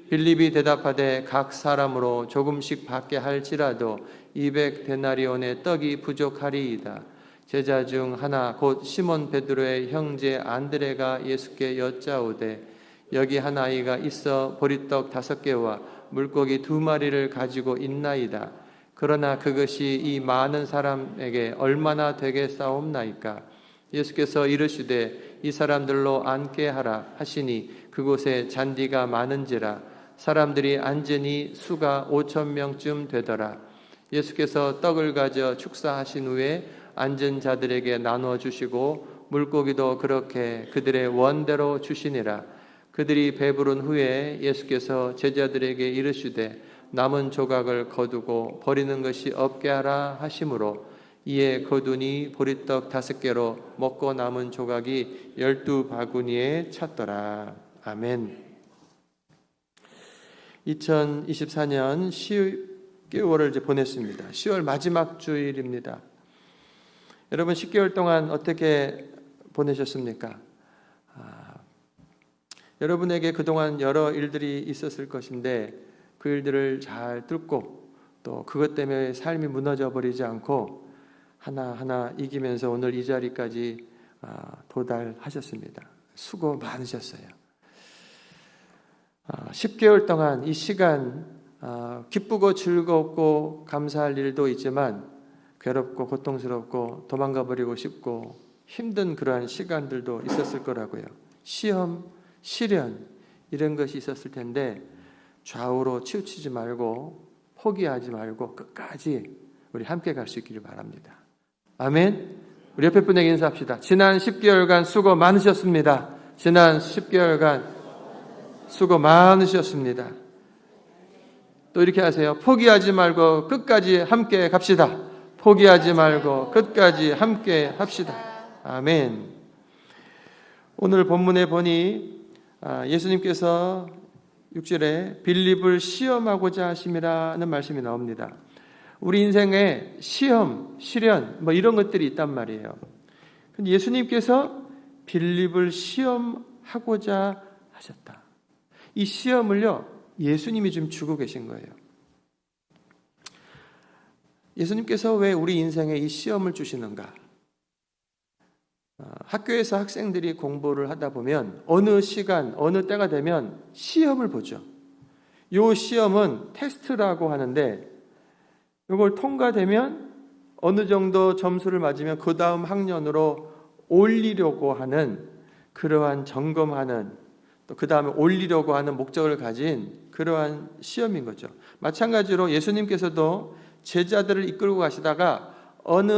빌립이 대답하되 각 사람으로 조금씩 받게 할지라도 200데나리온의 떡이 부족하리이다. 제자 중 하나 곧 시몬 베드로의 형제 안드레가 예수께 여짜오되 여기 한 아이가 있어 보리떡 5개와 물고기 2마리를 가지고 있나이다. 그러나 그것이 이 많은 사람에게 얼마나 되겠사옵나이까. 예수께서 이르시되 이 사람들로 앉게 하라 하시니 그곳에 잔디가 많은지라. 사람들이 앉으니 수가 5,000명쯤 되더라. 예수께서 떡을 가져 축사하신 후에 앉은 자들에게 나누어 주시고 물고기도 그렇게 그들의 원대로 주시니라. 그들이 배부른 후에 예수께서 제자들에게 이르시되 남은 조각을 거두고 버리는 것이 없게 하라 하심으로 이에 거두니 보리떡 5개로 먹고 남은 조각이 12바구니에 찼더라. 아멘. 2024년 10개월을 이제 보냈습니다. 10월 마지막 주일입니다. 여러분 10개월 동안 어떻게 보내셨습니까? 여러분에게 그동안 여러 일들이 있었을 것인데 그 일들을 잘 뚫고 또 그것 때문에 삶이 무너져 버리지 않고 하나하나 이기면서 오늘 이 자리까지 도달하셨습니다. 수고 많으셨어요. 10개월 동안 이 시간 기쁘고 즐겁고 감사할 일도 있지만 괴롭고 고통스럽고 도망가 버리고 싶고 힘든 그러한 시간들도 있었을 거라고요. 시험, 시련 이런 것이 있었을 텐데 좌우로 치우치지 말고 포기하지 말고 끝까지 우리 함께 갈 수 있기를 바랍니다. 아멘. 우리 옆에 분에게 인사합시다. 지난 10개월간 수고 많으셨습니다. 지난 10개월간 수고 많으셨습니다. 또 이렇게 하세요. 포기하지 말고 끝까지 함께 갑시다. 포기하지 말고 끝까지 함께 합시다. 아멘. 오늘 본문에 보니 예수님께서 6절에 빌립을 시험하고자 하심이라는 말씀이 나옵니다. 우리 인생에 시험, 시련 뭐 이런 것들이 있단 말이에요. 근데 예수님께서 빌립을 시험하고자 하셨다. 이 시험을요, 예수님이 지금 주고 계신 거예요. 예수님께서 왜 우리 인생에 이 시험을 주시는가? 학교에서 학생들이 공부를 하다 보면 어느 시간, 어느 때가 되면 시험을 보죠. 이 시험은 테스트라고 하는데 이걸 통과되면 어느 정도 점수를 맞으면 그 다음 학년으로 올리려고 하는 그러한 점검하는 또 그 다음에 올리려고 하는 목적을 가진 그러한 시험인 거죠. 마찬가지로 예수님께서도 제자들을 이끌고 가시다가 어느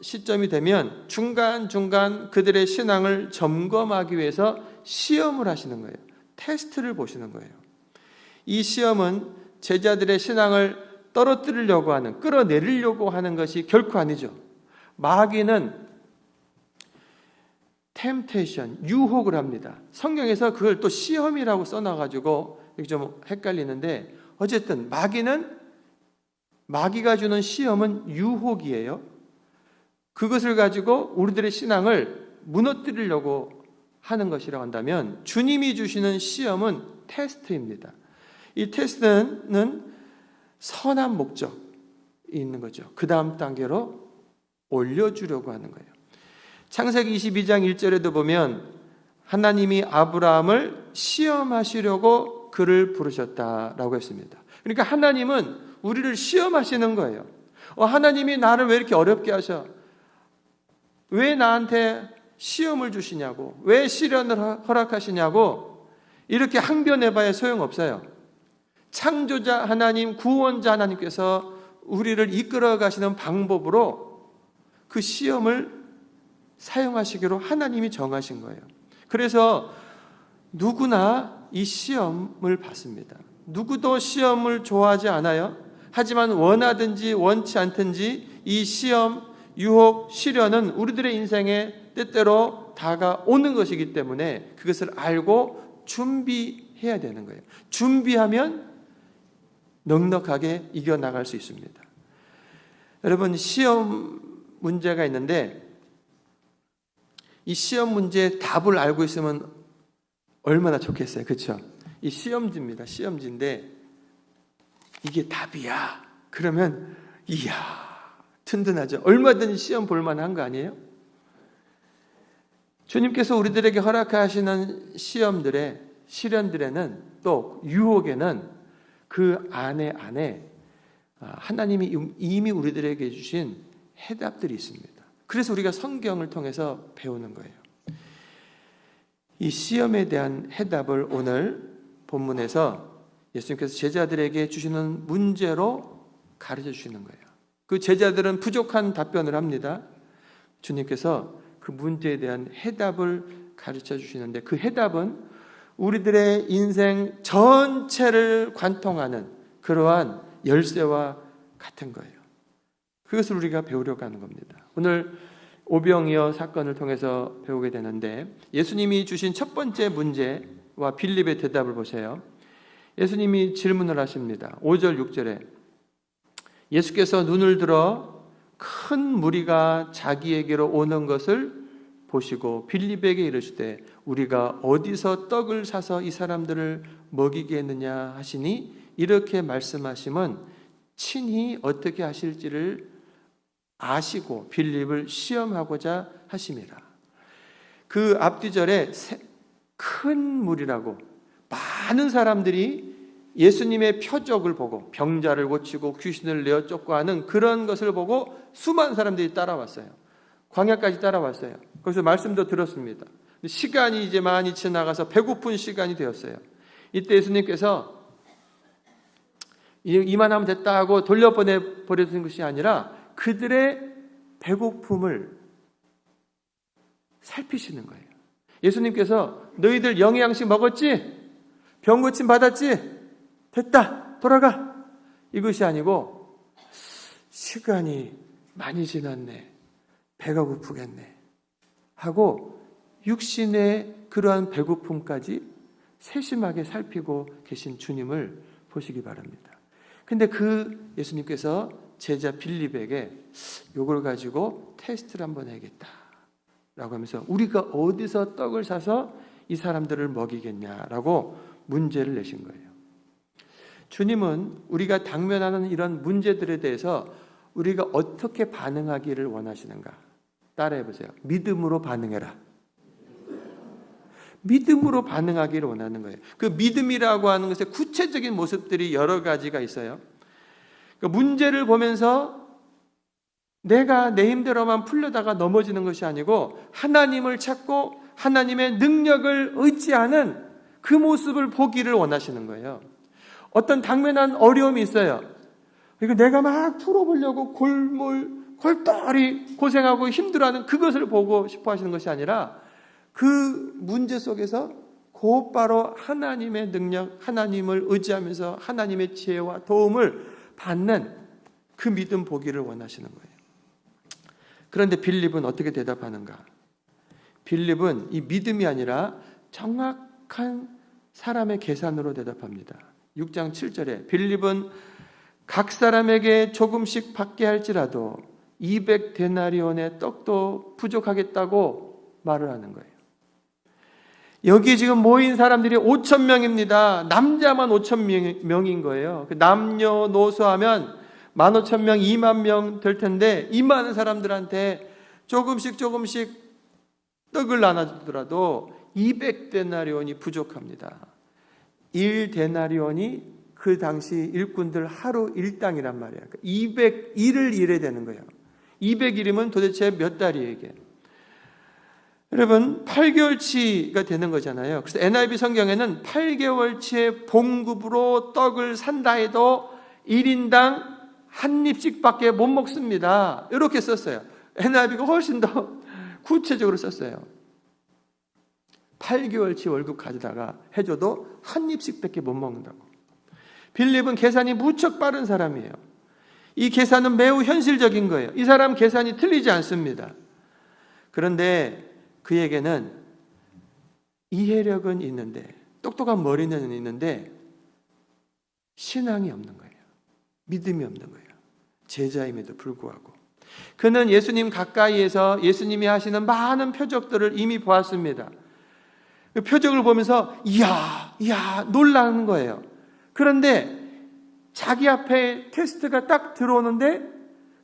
시점이 되면 중간중간 그들의 신앙을 점검하기 위해서 시험을 하시는 거예요. 테스트를 보시는 거예요. 이 시험은 제자들의 신앙을 떨어뜨리려고 하는, 끌어내리려고 하는 것이 결코 아니죠. 마귀는 템테이션, 유혹을 합니다. 성경에서 그걸 또 시험이라고 써놔가지고 이게 좀 헷갈리는데 어쨌든 마귀가 주는 시험은 유혹이에요. 그것을 가지고 우리들의 신앙을 무너뜨리려고 하는 것이라고 한다면 주님이 주시는 시험은 테스트입니다. 이 테스트는 선한 목적이 있는 거죠. 그 다음 단계로 올려주려고 하는 거예요. 창세기 22장 1절에도 보면 하나님이 아브라함을 시험하시려고 그를 부르셨다라고 했습니다. 그러니까 하나님은 우리를 시험하시는 거예요. 하나님이 나를 왜 이렇게 어렵게 하셔? 왜 나한테 시험을 주시냐고, 왜 시련을 허락하시냐고 이렇게 항변해봐야 소용없어요. 창조자 하나님, 구원자 하나님께서 우리를 이끌어 가시는 방법으로 그 시험을 사용하시기로 하나님이 정하신 거예요. 그래서 누구나 이 시험을 받습니다. 누구도 시험을 좋아하지 않아요. 하지만 원하든지 원치 않든지 이 시험, 유혹, 시련은 우리들의 인생에 때때로 다가오는 것이기 때문에 그것을 알고 준비해야 되는 거예요. 준비하면 넉넉하게 이겨나갈 수 있습니다. 여러분, 시험 문제가 있는데 이 시험 문제의 답을 알고 있으면 얼마나 좋겠어요. 그렇죠? 이 시험지입니다. 시험지인데 이게 답이야. 그러면 이야 든든하죠. 얼마든지 시험 볼만한 거 아니에요? 주님께서 우리들에게 허락하시는 시험들의 시련들에는 또 유혹에는 그 안에 하나님이 이미 우리들에게 주신 해답들이 있습니다. 그래서 우리가 성경을 통해서 배우는 거예요. 이 시험에 대한 해답을 오늘 본문에서 예수님께서 제자들에게 주시는 문제로 가르쳐 주시는 거예요. 그 제자들은 부족한 답변을 합니다. 주님께서 그 문제에 대한 해답을 가르쳐 주시는데 그 해답은 우리들의 인생 전체를 관통하는 그러한 열쇠와 같은 거예요. 그것을 우리가 배우려고 하는 겁니다. 오늘 오병이어 사건을 통해서 배우게 되는데 예수님이 주신 첫 번째 문제와 빌립의 대답을 보세요. 예수님이 질문을 하십니다. 5절 6절에 예수께서 눈을 들어 큰 무리가 자기에게로 오는 것을 보시고 빌립에게 이르시되 우리가 어디서 떡을 사서 이 사람들을 먹이겠느냐 하시니 이렇게 말씀하심은 친히 어떻게 하실지를 아시고 빌립을 시험하고자 하심이라. 그 앞뒤절에 큰 무리라고 많은 사람들이 예수님의 표적을 보고 병자를 고치고 귀신을 내어 쫓고 하는 그런 것을 보고 수많은 사람들이 따라왔어요. 광야까지 따라왔어요. 거기서 말씀도 들었습니다. 시간이 이제 많이 지나가서 배고픈 시간이 되었어요. 이때 예수님께서 이만하면 됐다 하고 돌려보내 버리는 것이 아니라 그들의 배고픔을 살피시는 거예요. 예수님께서 너희들 영양식 먹었지? 병 고침 받았지? 됐다, 돌아가. 이것이 아니고 시간이 많이 지났네, 배가 고프겠네 하고 육신의 그러한 배고픔까지 세심하게 살피고 계신 주님을 보시기 바랍니다. 근데 그 예수님께서 제자 빌립에게 이걸 가지고 테스트를 한번 해야겠다 라고 하면서 우리가 어디서 떡을 사서 이 사람들을 먹이겠냐라고 문제를 내신 거예요. 주님은 우리가 당면하는 이런 문제들에 대해서 우리가 어떻게 반응하기를 원하시는가? 따라해 보세요. 믿음으로 반응해라. 믿음으로 반응하기를 원하는 거예요. 그 믿음이라고 하는 것의 구체적인 모습들이 여러 가지가 있어요. 그 문제를 보면서 내가 내 힘대로만 풀려다가 넘어지는 것이 아니고 하나님을 찾고 하나님의 능력을 의지하는 그 모습을 보기를 원하시는 거예요. 어떤 당면한 어려움이 있어요. 그러니까 내가 막 풀어보려고 골똘히 고생하고 힘들어하는 그것을 보고 싶어 하시는 것이 아니라 그 문제 속에서 곧바로 하나님의 능력, 하나님을 의지하면서 하나님의 지혜와 도움을 받는 그 믿음 보기를 원하시는 거예요. 그런데 빌립은 어떻게 대답하는가? 빌립은 이 믿음이 아니라 정확한 사람의 계산으로 대답합니다. 6장 7절에 빌립은 각 사람에게 조금씩 받게 할지라도 200데나리온의 떡도 부족하겠다고 말을 하는 거예요. 여기 지금 모인 사람들이 5,000명입니다. 남자만 5,000명인 거예요. 남녀노소하면 15,000명, 2만 명 될 텐데 이 많은 사람들한테 조금씩 떡을 나눠주더라도 200데나리온이 부족합니다. 1데나리온이 그 당시 일꾼들 하루 일당이란 말이에요. 200일을 일해야 되는 거예요. 200일이면 도대체 몇 달이에요, 이게? 여러분, 8개월치가 되는 거잖아요. 그래서 NIV 성경에는 8개월치의 봉급으로 떡을 산다 해도 1인당 한 입씩밖에 못 먹습니다. 이렇게 썼어요. NIV가 훨씬 더 구체적으로 썼어요. 8개월치 월급 가져다가 해줘도 한 입씩밖에 못 먹는다고. 빌립은 계산이 무척 빠른 사람이에요. 이 계산은 매우 현실적인 거예요. 이 사람 계산이 틀리지 않습니다. 그런데 그에게는 이해력은 있는데, 똑똑한 머리는 있는데 신앙이 없는 거예요. 믿음이 없는 거예요. 제자임에도 불구하고 그는 예수님 가까이에서 예수님이 하시는 많은 표적들을 이미 보았습니다. 그 표적을 보면서 이야 놀라는 거예요. 그런데 자기 앞에 테스트가 딱 들어오는데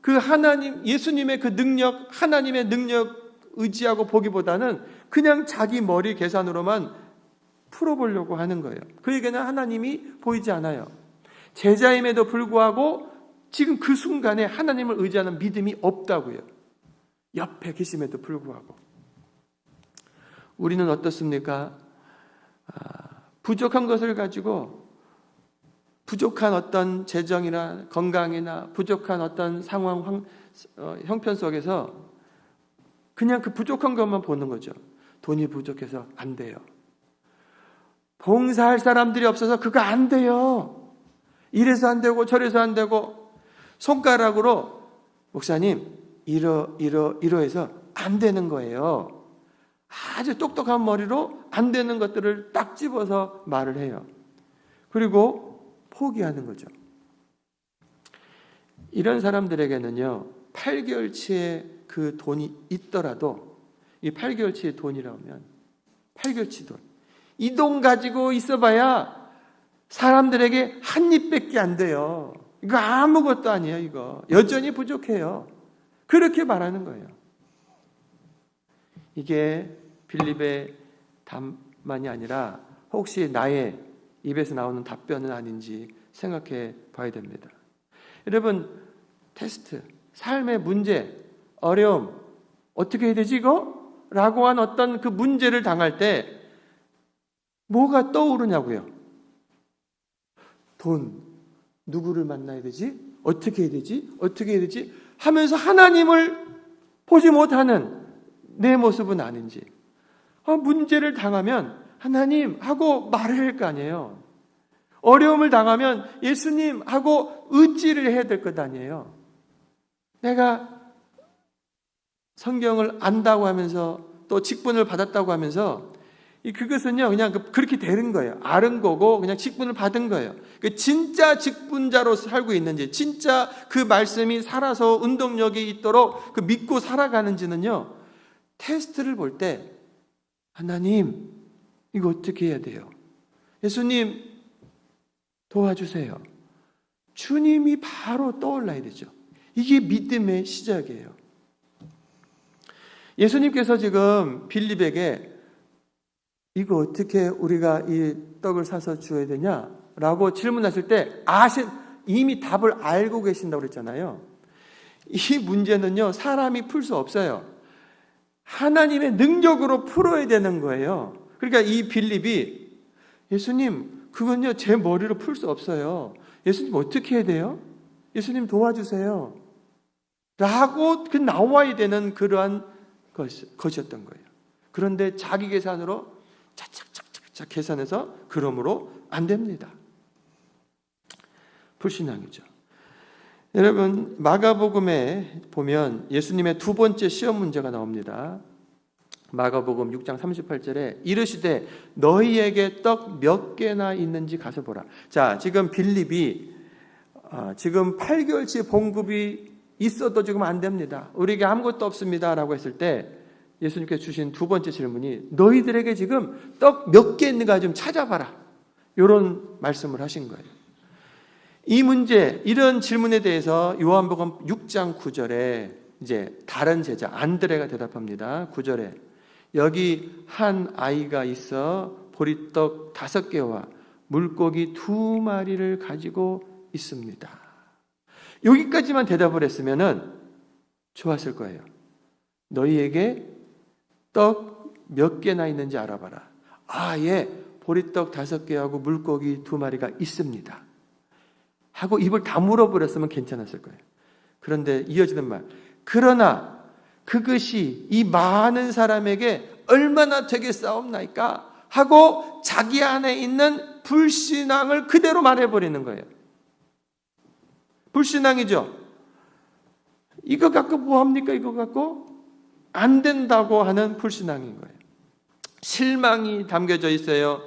그 하나님, 예수님의 그 능력, 하나님의 능력 의지하고 보기보다는 그냥 자기 머리 계산으로만 풀어보려고 하는 거예요. 그에게는 하나님이 보이지 않아요. 제자임에도 불구하고 지금 그 순간에 하나님을 의지하는 믿음이 없다고요. 옆에 계심에도 불구하고. 우리는 어떻습니까? 부족한 것을 가지고 부족한 어떤 재정이나 건강이나 부족한 어떤 상황, 형편 속에서 그냥 그 부족한 것만 보는 거죠. 돈이 부족해서 안 돼요. 봉사할 사람들이 없어서 그거 안 돼요. 이래서 안 되고 저래서 안 되고 손가락으로 목사님 이러해서 안 되는 거예요. 아주 똑똑한 머리로 안 되는 것들을 딱 집어서 말을 해요. 그리고 포기하는 거죠. 이런 사람들에게는요, 8개월치의 그 돈이 있더라도, 이 8개월치의 돈이라고 하면 8개월치 돈, 이 돈 가지고 있어봐야 사람들에게 한 입밖에 안 돼요. 이거 아무것도 아니에요. 이거 여전히 부족해요. 그렇게 말하는 거예요. 이게 빌립의 답만이 아니라 혹시 나의 입에서 나오는 답변은 아닌지 생각해 봐야 됩니다. 여러분, 테스트, 삶의 문제, 어려움, 어떻게 해야 되지 이거? 라고 한 어떤 그 문제를 당할 때 뭐가 떠오르냐고요? 돈, 누구를 만나야 되지? 어떻게 해야 되지? 어떻게 해야 되지? 하면서 하나님을 보지 못하는 내 모습은 아닌지. 문제를 당하면 하나님 하고 말을 할 거 아니에요. 어려움을 당하면 예수님 하고 의지를 해야 될 것 아니에요. 내가 성경을 안다고 하면서 또 직분을 받았다고 하면서 그것은요 그냥 그렇게 되는 거예요. 아는 거고 그냥 직분을 받은 거예요. 진짜 직분자로 살고 있는지, 진짜 그 말씀이 살아서 운동력이 있도록 믿고 살아가는지는요, 테스트를 볼 때 하나님 이거 어떻게 해야 돼요? 예수님 도와주세요. 주님이 바로 떠올라야 되죠. 이게 믿음의 시작이에요. 예수님께서 지금 빌립에게 이거 어떻게 우리가 이 떡을 사서 주어야 되냐라고 질문하실 때 이미 답을 알고 계신다고 그랬잖아요. 이 문제는요 사람이 풀 수 없어요. 하나님의 능력으로 풀어야 되는 거예요. 그러니까 이 빌립이 예수님 그건요 제 머리로 풀 수 없어요. 예수님 어떻게 해야 돼요? 예수님 도와주세요. 라고 나와야 되는 그러한 것이었던 거예요. 그런데 자기 계산으로 착착착착 계산해서 그러므로 안 됩니다. 불신앙이죠. 여러분, 마가복음에 보면 예수님의 두 번째 시험 문제가 나옵니다. 마가복음 6장 38절에 이르시되 너희에게 떡 몇 개나 있는지 가서 보라. 자, 지금 빌립이 지금 8개월치 봉급이 있어도 지금 안 됩니다. 우리에게 아무것도 없습니다. 라고 했을 때 예수님께서 주신 두 번째 질문이 너희들에게 지금 떡 몇 개 있는가 좀 찾아봐라. 이런 말씀을 하신 거예요. 이 문제, 이런 질문에 대해서 요한복음 6장 9절에 이제 다른 제자 안드레가 대답합니다. 9절에 여기 한 아이가 있어 보리떡 5개와 물고기 2마리를 가지고 있습니다. 여기까지만 대답을 했으면은 좋았을 거예요. 너희에게 떡 몇 개나 있는지 알아봐라. 예, 보리떡 5개하고 물고기 2마리가 있습니다. 하고 입을 다물어버렸으면 괜찮았을 거예요. 그런데 이어지는 말, 그러나 그것이 이 많은 사람에게 얼마나 되겠사옵나이까 하고 자기 안에 있는 불신앙을 그대로 말해버리는 거예요. 불신앙이죠. 이거 갖고 뭐합니까? 이거 갖고 안 된다고 하는 불신앙인 거예요. 실망이 담겨져 있어요.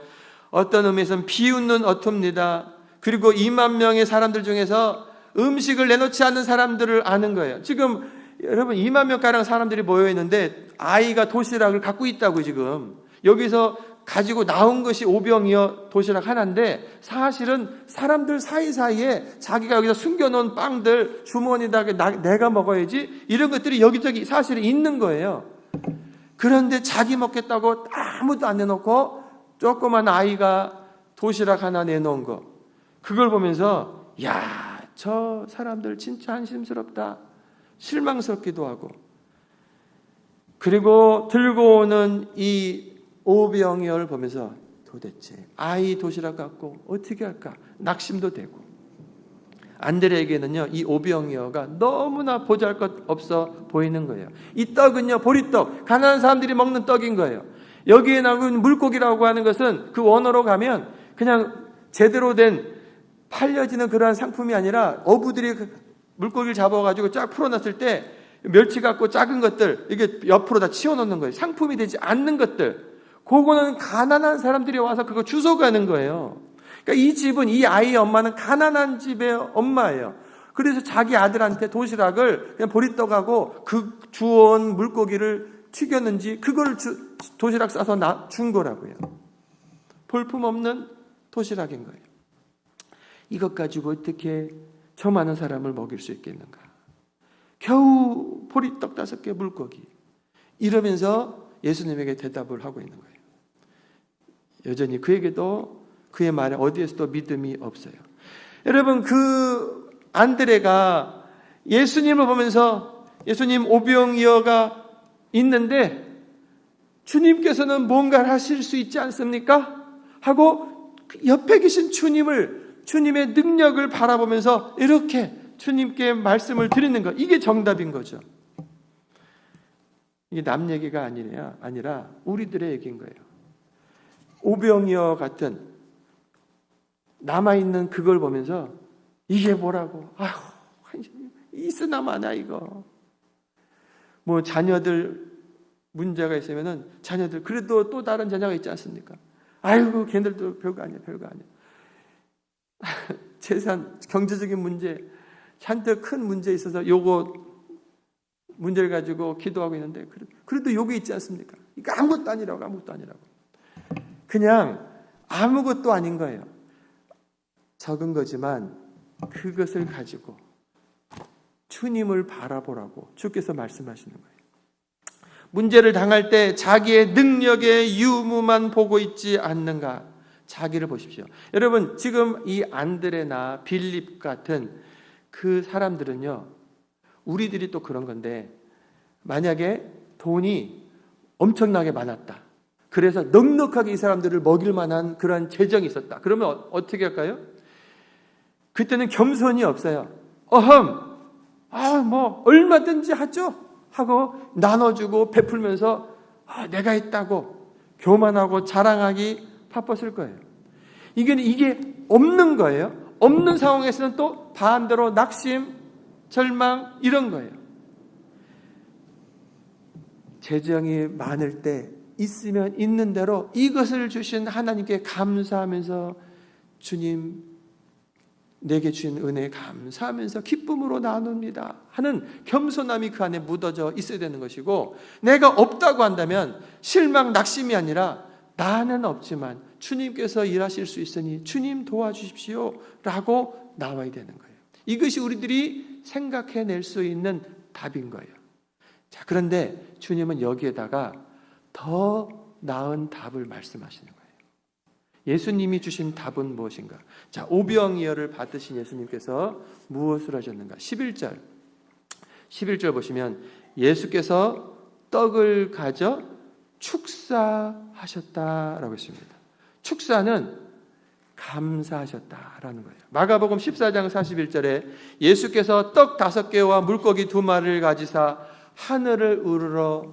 어떤 의미에서는 비웃는 어투입니다. 그리고 2만 명의 사람들 중에서 음식을 내놓지 않는 사람들을 아는 거예요. 지금 여러분 2만 명가량 사람들이 모여있는데 아이가 도시락을 갖고 있다고 지금 여기서 가지고 나온 것이 오병이어 도시락 하나인데 사실은 사람들 사이사이에 자기가 여기서 숨겨놓은 빵들 주머니에다가 내가 먹어야지 이런 것들이 여기저기 사실은 있는 거예요. 그런데 자기 먹겠다고 아무도 안 내놓고 조그만 아이가 도시락 하나 내놓은 거, 그걸 보면서 야, 저 사람들 진짜 한심스럽다, 실망스럽기도 하고, 그리고 들고 오는 이 오병이어를 보면서 도대체 아이 도시락 갖고 어떻게 할까 낙심도 되고, 안드레에게는요 이 오병이어가 너무나 보잘것없어 보이는 거예요. 이 떡은요 보리떡, 가난한 사람들이 먹는 떡인 거예요. 여기에 나오는 물고기라고 하는 것은 그 원어로 가면 그냥 제대로 된 팔려지는 그러한 상품이 아니라 어부들이 물고기를 잡아가지고 쫙 풀어놨을 때 멸치 같고 작은 것들 이게 옆으로 다 치워놓는 거예요. 상품이 되지 않는 것들, 그거는 가난한 사람들이 와서 그거 주워가는 거예요. 그러니까 이 집은, 이 아이의 엄마는 가난한 집의 엄마예요. 그래서 자기 아들한테 도시락을 그냥 보리떡하고 그 주워온 물고기를 튀겼는지 그걸 도시락 싸서 준 거라고요. 볼품없는 도시락인 거예요. 이것 가지고 어떻게 저 많은 사람을 먹일 수 있겠는가? 겨우 보리떡 5개 물고기. 이러면서 예수님에게 대답을 하고 있는 거예요. 여전히 그에게도 그의 말에 어디에서도 믿음이 없어요. 여러분, 그 안드레가 예수님을 보면서 예수님 오병이어가 있는데 주님께서는 뭔가를 하실 수 있지 않습니까? 하고 옆에 계신 주님의 능력을 바라보면서 이렇게 주님께 말씀을 드리는 것, 이게 정답인 거죠. 이게 남 얘기가 아니라 우리들의 얘기인 거예요. 오병이어 같은 남아있는 그걸 보면서 이게 뭐라고, 아휴, 있으나 마나 이거. 뭐 자녀들 문제가 있으면은 자녀들 그래도 또 다른 자녀가 있지 않습니까? 아이고 걔들도 별거 아니야. 재산, 경제적인 문제, 한때 큰 문제 있어서 요거 문제를 가지고 기도하고 있는데 그래도 요게 있지 않습니까? 이거 아무것도 아니라고. 그냥 아무것도 아닌 거예요. 적은 거지만 그것을 가지고 주님을 바라보라고 주께서 말씀하시는 거예요. 문제를 당할 때 자기의 능력의 유무만 보고 있지 않는가? 자기를 보십시오. 여러분, 지금 이 안드레나 빌립 같은 그 사람들은요, 우리들이 또 그런 건데, 만약에 돈이 엄청나게 많았다. 그래서 넉넉하게 이 사람들을 먹일 만한 그런 재정이 있었다. 그러면 어떻게 할까요? 그때는 겸손이 없어요. 뭐 얼마든지 하죠 하고 나눠주고 베풀면서 내가 했다고 교만하고 자랑하기 바빴을 거예요. 이게 없는 거예요. 없는 상황에서는 또 반대로 낙심, 절망 이런 거예요. 재정이 많을 때 있으면 있는 대로 이것을 주신 하나님께 감사하면서 주님 내게 주신 은혜에 감사하면서 기쁨으로 나눕니다 하는 겸손함이 그 안에 묻어져 있어야 되는 것이고, 내가 없다고 한다면 실망, 낙심이 아니라 나는 없지만 주님께서 일하실 수 있으니 주님 도와주십시오 라고 나와야 되는 거예요. 이것이 우리들이 생각해낼 수 있는 답인 거예요. 자, 그런데 주님은 여기에다가 더 나은 답을 말씀하시는 거예요. 예수님이 주신 답은 무엇인가? 자, 오병이어를 받으신 예수님께서 무엇을 하셨는가? 11절 보시면 예수께서 떡을 가져 축사하셨다라고 했습니다. 축사는 감사하셨다라는 거예요. 마가복음 14장 41절에 예수께서 떡 5개와 물고기 2마리를 가지사 하늘을 우러러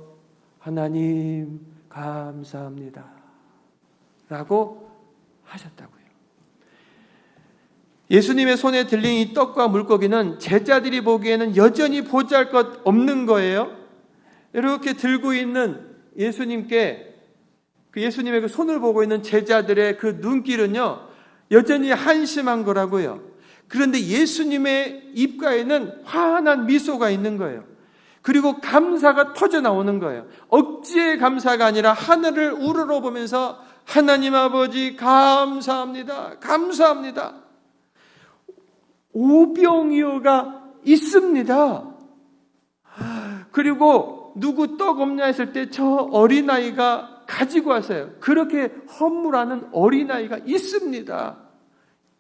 하나님 감사합니다 라고 하셨다고요. 예수님의 손에 들린 이 떡과 물고기는 제자들이 보기에는 여전히 보잘것없는 거예요. 이렇게 들고 있는 예수님의 그 손을 보고 있는 제자들의 그 눈길은요, 여전히 한심한 거라고요. 그런데 예수님의 입가에는 환한 미소가 있는 거예요. 그리고 감사가 터져 나오는 거예요. 억지의 감사가 아니라 하늘을 우러러 보면서 하나님 아버지 감사합니다. 감사합니다. 오병이어가 있습니다. 그리고 누구 떡 없냐 했을 때 저 어린아이가 가지고 왔어요. 그렇게 헌물하는 어린아이가 있습니다.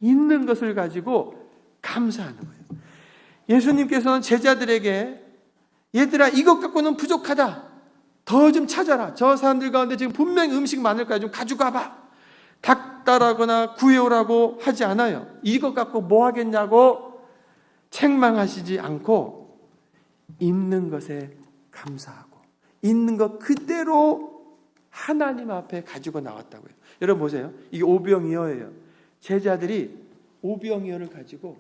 있는 것을 가지고 감사하는 거예요. 예수님께서는 제자들에게 얘들아 이것 갖고는 부족하다. 더 좀 찾아라. 저 사람들 가운데 지금 분명히 음식 많을 거야. 좀 가지고 와봐. 닥달하거나 구해오라고 하지 않아요. 이것 갖고 뭐 하겠냐고 책망하시지 않고 있는 것에 감사하고 있는 것 그대로 하나님 앞에 가지고 나왔다고요. 여러분 보세요. 이게 오병이어예요. 제자들이 오병이어를 가지고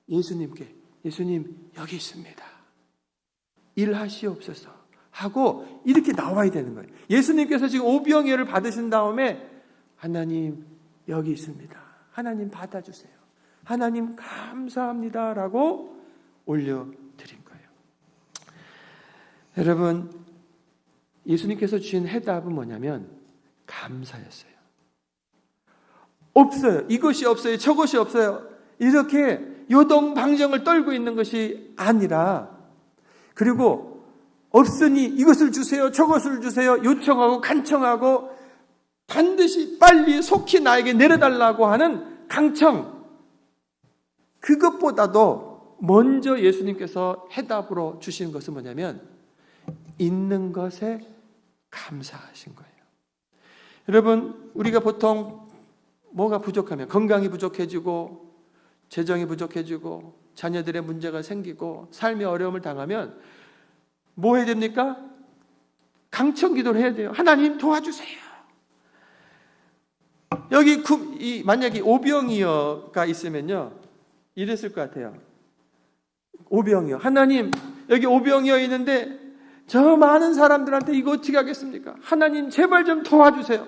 예수님께 예수님 여기 있습니다. 일하시옵소서 하고 이렇게 나와야 되는 거예요. 예수님께서 지금 오병이어를 받으신 다음에 하나님 여기 있습니다 하나님 받아주세요. 하나님 감사합니다라고 올려드린 거예요. 여러분, 예수님께서 주신 해답은 뭐냐면 감사였어요. 없어요. 이것이 없어요. 저것이 없어요. 이렇게 요동방정을 떨고 있는 것이 아니라, 그리고 없으니 이것을 주세요, 저것을 주세요, 요청하고 간청하고 반드시 빨리 속히 나에게 내려달라고 하는 강청, 그것보다도 먼저 예수님께서 해답으로 주신 것은 뭐냐면 있는 것에 감사하신 거예요. 여러분, 우리가 보통 뭐가 부족하면 건강이 부족해지고 재정이 부족해지고 자녀들의 문제가 생기고 삶의 어려움을 당하면 뭐 해야 됩니까? 강청 기도를 해야 돼요. 하나님 도와주세요. 여기 만약에 오병이어가 있으면요, 이랬을 것 같아요. 오병이어, 하나님 여기 오병이어 있는데 저 많은 사람들한테 이거 어떻게 하겠습니까? 하나님 제발 좀 도와주세요.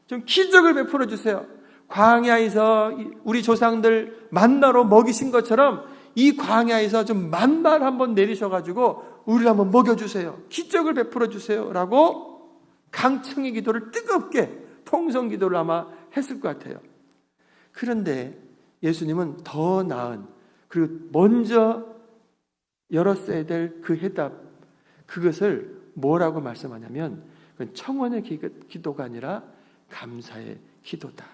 좀 기적을 베풀어 주세요. 광야에서 우리 조상들 만나로 먹이신 것처럼 이 광야에서 좀 만날 한번 내리셔가지고 우리를 한번 먹여주세요. 기적을 베풀어 주세요. 라고 강청의 기도를 뜨겁게 통성 기도를 아마 했을 것 같아요. 그런데 예수님은 더 나은, 그리고 먼저 열었어야 될 그 해답, 그것을 뭐라고 말씀하냐면 그건 청원의 기도가 아니라 감사의 기도다.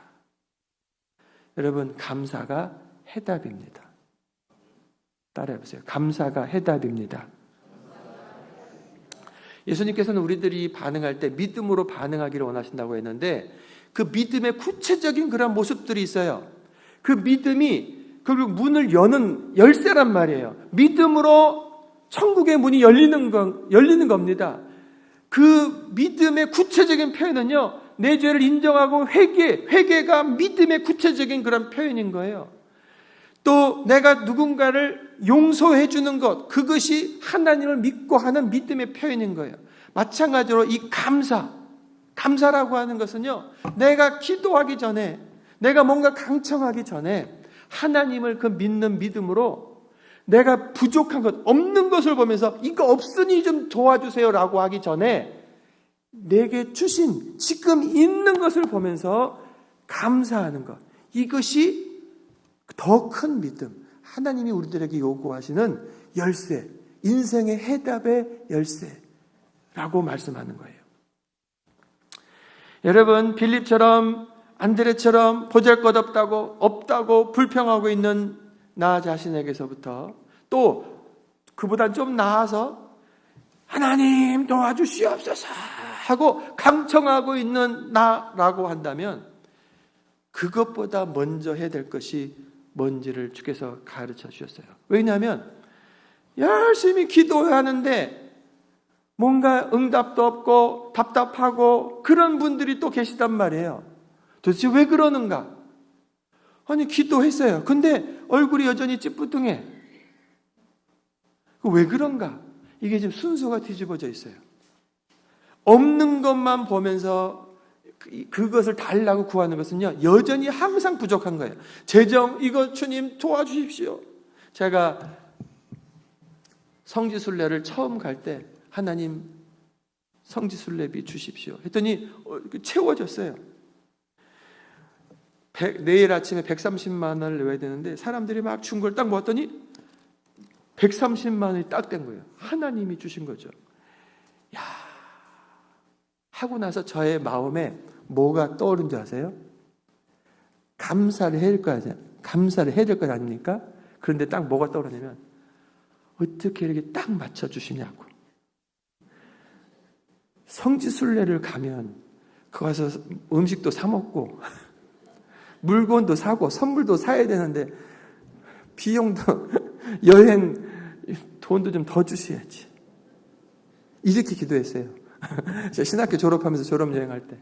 여러분, 감사가 해답입니다. 따라해보세요. 감사가 해답입니다. 예수님께서는 우리들이 반응할 때 믿음으로 반응하기를 원하신다고 했는데, 그 믿음의 구체적인 그런 모습들이 있어요. 그 믿음이 결국 문을 여는 열쇠란 말이에요. 믿음으로 천국의 문이 열리는 겁니다. 그 믿음의 구체적인 표현은요, 내 죄를 인정하고 회개가 믿음의 구체적인 그런 표현인 거예요. 또 내가 누군가를 용서해 주는 것, 그것이 하나님을 믿고 하는 믿음의 표현인 거예요. 마찬가지로 이 감사라고 하는 것은요, 내가 기도하기 전에, 내가 뭔가 강청하기 전에 하나님을 그 믿는 믿음으로 내가 부족한 것, 없는 것을 보면서 이거 없으니 좀 도와주세요라고 하기 전에 내게 주신 지금 있는 것을 보면서 감사하는 것, 이것이 더 큰 믿음, 하나님이 우리들에게 요구하시는 열쇠, 인생의 해답의 열쇠라고 말씀하는 거예요. 여러분, 빌립처럼 안드레처럼 보잘것없다고 불평하고 있는 나 자신에게서부터, 또 그보다 좀 나아서 하나님 도와주시옵소서 하고 강청하고 있는 나라고 한다면 그것보다 먼저 해야 될 것이 뭔지를 주께서 가르쳐 주셨어요. 왜냐하면 열심히 기도하는데 뭔가 응답도 없고 답답하고 그런 분들이 또 계시단 말이에요. 도대체 왜 그러는가? 아니, 기도했어요. 근데 얼굴이 여전히 찌뿌둥해. 왜 그런가? 이게 지금 순서가 뒤집어져 있어요. 없는 것만 보면서 그것을 달라고 구하는 것은요, 여전히 항상 부족한 거예요. 재정, 이거 주님 도와주십시오. 제가 성지순례를 처음 갈 때 하나님 성지순례비 주십시오 했더니 채워졌어요. 내일 아침에 130만 원을 내야 되는데 사람들이 막 준 걸 딱 모았더니 130만 원이 딱 된 거예요. 하나님이 주신 거죠. 야, 하고 나서 저의 마음에 뭐가 떠오른 줄 아세요? 감사를 해야 될 거 아닙니까? 그런데 딱 뭐가 떠오르냐면 어떻게 이렇게 딱 맞춰주시냐고. 성지순례를 가면 거기 가서 음식도 사 먹고 물건도 사고 선물도 사야 되는데 비용도 여행 돈도 좀 더 주셔야지. 이렇게 기도했어요. 제가 신학교 졸업하면서 졸업여행할 때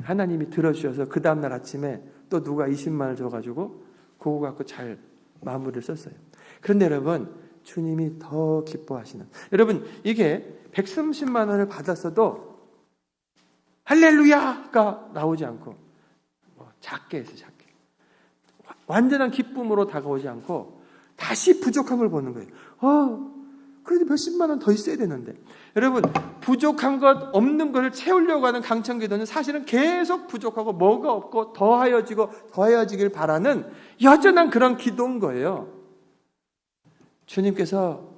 하나님이 들어주셔서 그 다음날 아침에 또 누가 20만 원을 줘가지고 그거 갖고 잘 마무리를 썼어요. 그런데 여러분, 주님이 더 기뻐하시는, 여러분, 이게 130만 원을 받았어도 할렐루야가 나오지 않고 작게 해서 작게. 완전한 기쁨으로 다가오지 않고 다시 부족한 걸 보는 거예요. 그래도 몇십만 원 더 있어야 되는데. 여러분, 부족한 것, 없는 것을 채우려고 하는 강청기도는 사실은 계속 부족하고 뭐가 없고 더하여지길 바라는 여전한 그런 기도인 거예요. 주님께서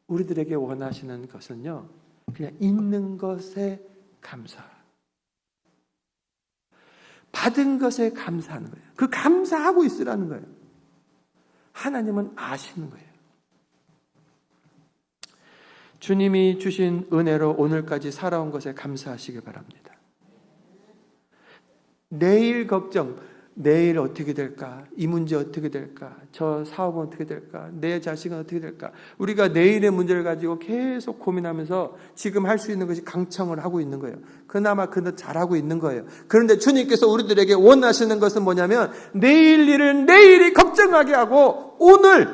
우리들에게 원하시는 것은요, 그냥 있는 것에 감사, 받은 것에 감사하는 거예요. 그 감사하고 있으라는 거예요. 하나님은 아시는 거예요. 주님이 주신 은혜로 오늘까지 살아온 것에 감사하시기 바랍니다. 내일 걱정, 내일 어떻게 될까? 이 문제 어떻게 될까? 저 사업은 어떻게 될까? 내 자식은 어떻게 될까? 우리가 내일의 문제를 가지고 계속 고민하면서 지금 할 수 있는 것이 강청을 하고 있는 거예요. 그나마 잘하고 있는 거예요. 그런데 주님께서 우리들에게 원하시는 것은 뭐냐면 내일 일을 내일이 걱정하게 하고 오늘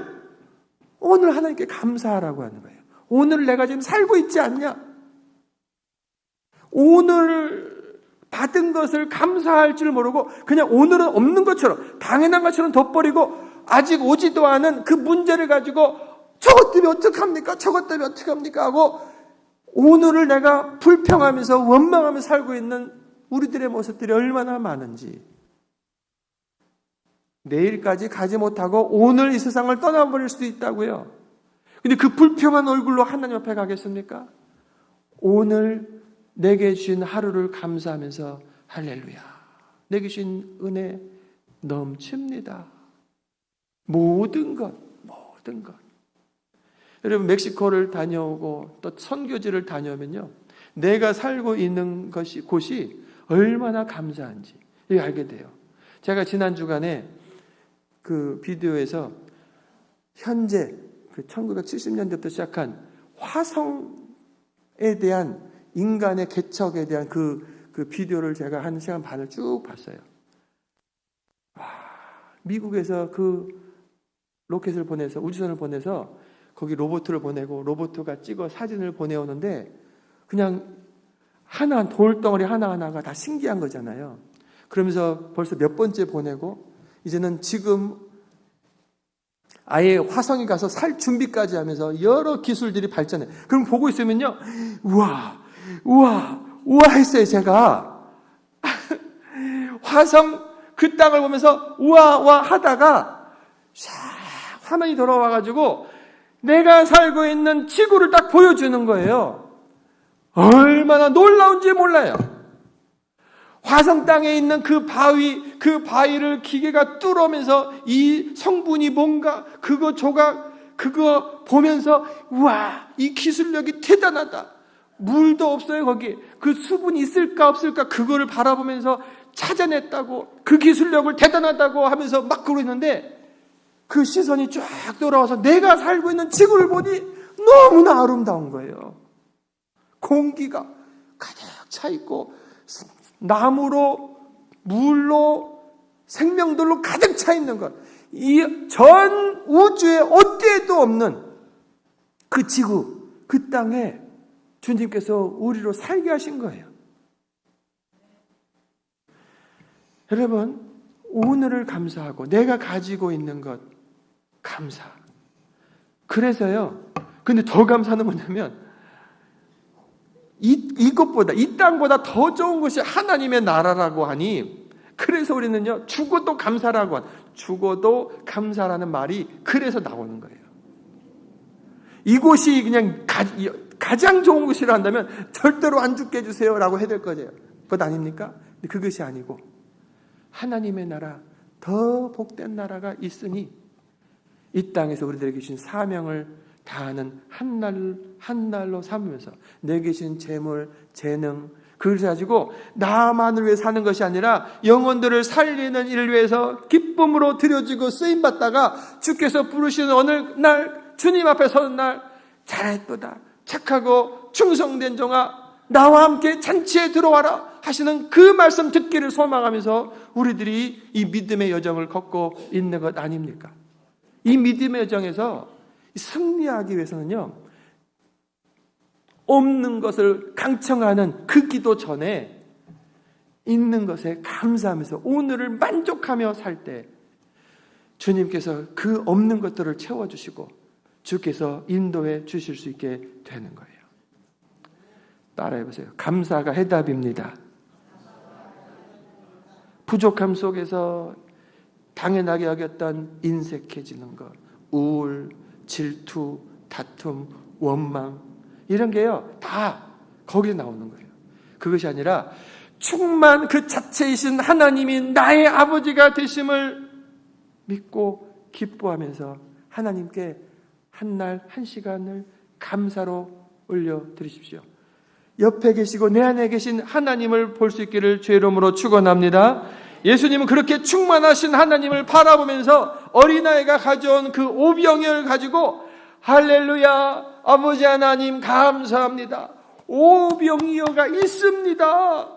하나님께 감사하라고 하는 거예요. 오늘 내가 지금 살고 있지 않냐? 오늘 받은 것을 감사할 줄 모르고 그냥 오늘은 없는 것처럼 당연한 것처럼 덧버리고 아직 오지도 않은 그 문제를 가지고 저것 때문에 어떡합니까? 저것 때문에 어떡합니까? 하고 오늘을 내가 불평하면서 원망하면서 살고 있는 우리들의 모습들이 얼마나 많은지. 내일까지 가지 못하고 오늘 이 세상을 떠나버릴 수도 있다고요. 근데 그 불평한 얼굴로 하나님 앞에 가겠습니까? 오늘 내게 주신 하루를 감사하면서 할렐루야, 내게 주신 은혜 넘칩니다. 모든 것. 여러분, 멕시코를 다녀오고 또 선교지를 다녀오면요, 내가 살고 있는 곳이 얼마나 감사한지 알게 돼요. 제가 지난 주간에 그 비디오에서 현재 그 1970년대부터 시작한 화성에 대한 인간의 개척에 대한 그 비디오를 제가 1시간 반을 쭉 봤어요. 미국에서 그 로켓을 보내서, 우주선을 보내서 거기 로봇을 보내고 로봇가 찍어 사진을 보내오는데 그냥 돌덩어리 하나하나가 다 신기한 거잖아요. 그러면서 벌써 몇 번째 보내고 이제는 지금 아예 화성에 가서 살 준비까지 하면서 여러 기술들이 발전해. 그럼 보고 있으면요, 우와 했어요, 제가. 화성 그 땅을 보면서 우와 하다가 샥 화면이 돌아와가지고 내가 살고 있는 지구를 딱 보여주는 거예요. 얼마나 놀라운지 몰라요. 화성 땅에 있는 그 바위를 기계가 뚫으면서 이 성분이 뭔가 그거 보면서 우와, 이 기술력이 대단하다. 물도 없어요, 거기. 그 수분이 있을까 없을까 그거를 바라보면서 찾아냈다고, 그 기술력을 대단하다고 하면서 막 그러고 있는데 그 시선이 쫙 돌아와서 내가 살고 있는 지구를 보니 너무나 아름다운 거예요. 공기가 가득 차 있고 나무로, 물로, 생명들로 가득 차 있는 것. 이 전 우주에 어디에도 없는 그 지구, 그 땅에 주님께서 우리로 살게 하신 거예요. 여러분, 오늘을 감사하고 내가 가지고 있는 것 감사. 그래서요, 근데 더 감사는 뭐냐면 이것보다, 이 땅보다 더 좋은 것이 하나님의 나라라고 하니, 그래서 우리는요, 죽어도 감사라는 말이 그래서 나오는 거예요. 이곳이 그냥 가장 좋은 곳이라 한다면 절대로 안 죽게 해주세요 라고 해야 될 거예요. 그것 아닙니까? 근데 그것이 아니고 하나님의 나라, 더 복된 나라가 있으니 이 땅에서 우리들에게 주신 사명을 다하는 한날로 삼으면서 내게 주신 재물, 재능, 그걸 가지고 나만을 위해 사는 것이 아니라 영혼들을 살리는 일을 위해서 기쁨으로 드려지고 쓰임받다가 주께서 부르시는 어느 날, 주님 앞에 서는 날, 잘했도다, 착하고 충성된 종아, 나와 함께 잔치에 들어와라 하시는 그 말씀 듣기를 소망하면서 우리들이 이 믿음의 여정을 걷고 있는 것 아닙니까? 이 믿음의 여정에서 승리하기 위해서는요, 없는 것을 강청하는 그 기도 전에 있는 것에 감사하면서 오늘을 만족하며 살 때 주님께서 그 없는 것들을 채워주시고 주께서 인도해 주실 수 있게 되는 거예요. 따라해보세요. 감사가 해답입니다. 부족함 속에서 당연하게 여겼던 인색해지는 것, 우울, 질투, 다툼, 원망 이런 게요 다 거기에 나오는 거예요. 그것이 아니라 충만 그 자체이신 하나님이 나의 아버지가 되심을 믿고 기뻐하면서 하나님께 한날 한 시간을 감사로 올려드리십시오. 옆에 계시고 내 안에 계신 하나님을 볼 수 있기를 주의 이름으로 축원합니다. 예수님은 그렇게 충만하신 하나님을 바라보면서 어린아이가 가져온 그 오병이어를 가지고 할렐루야 아버지 하나님 감사합니다. 오병이어가 있습니다.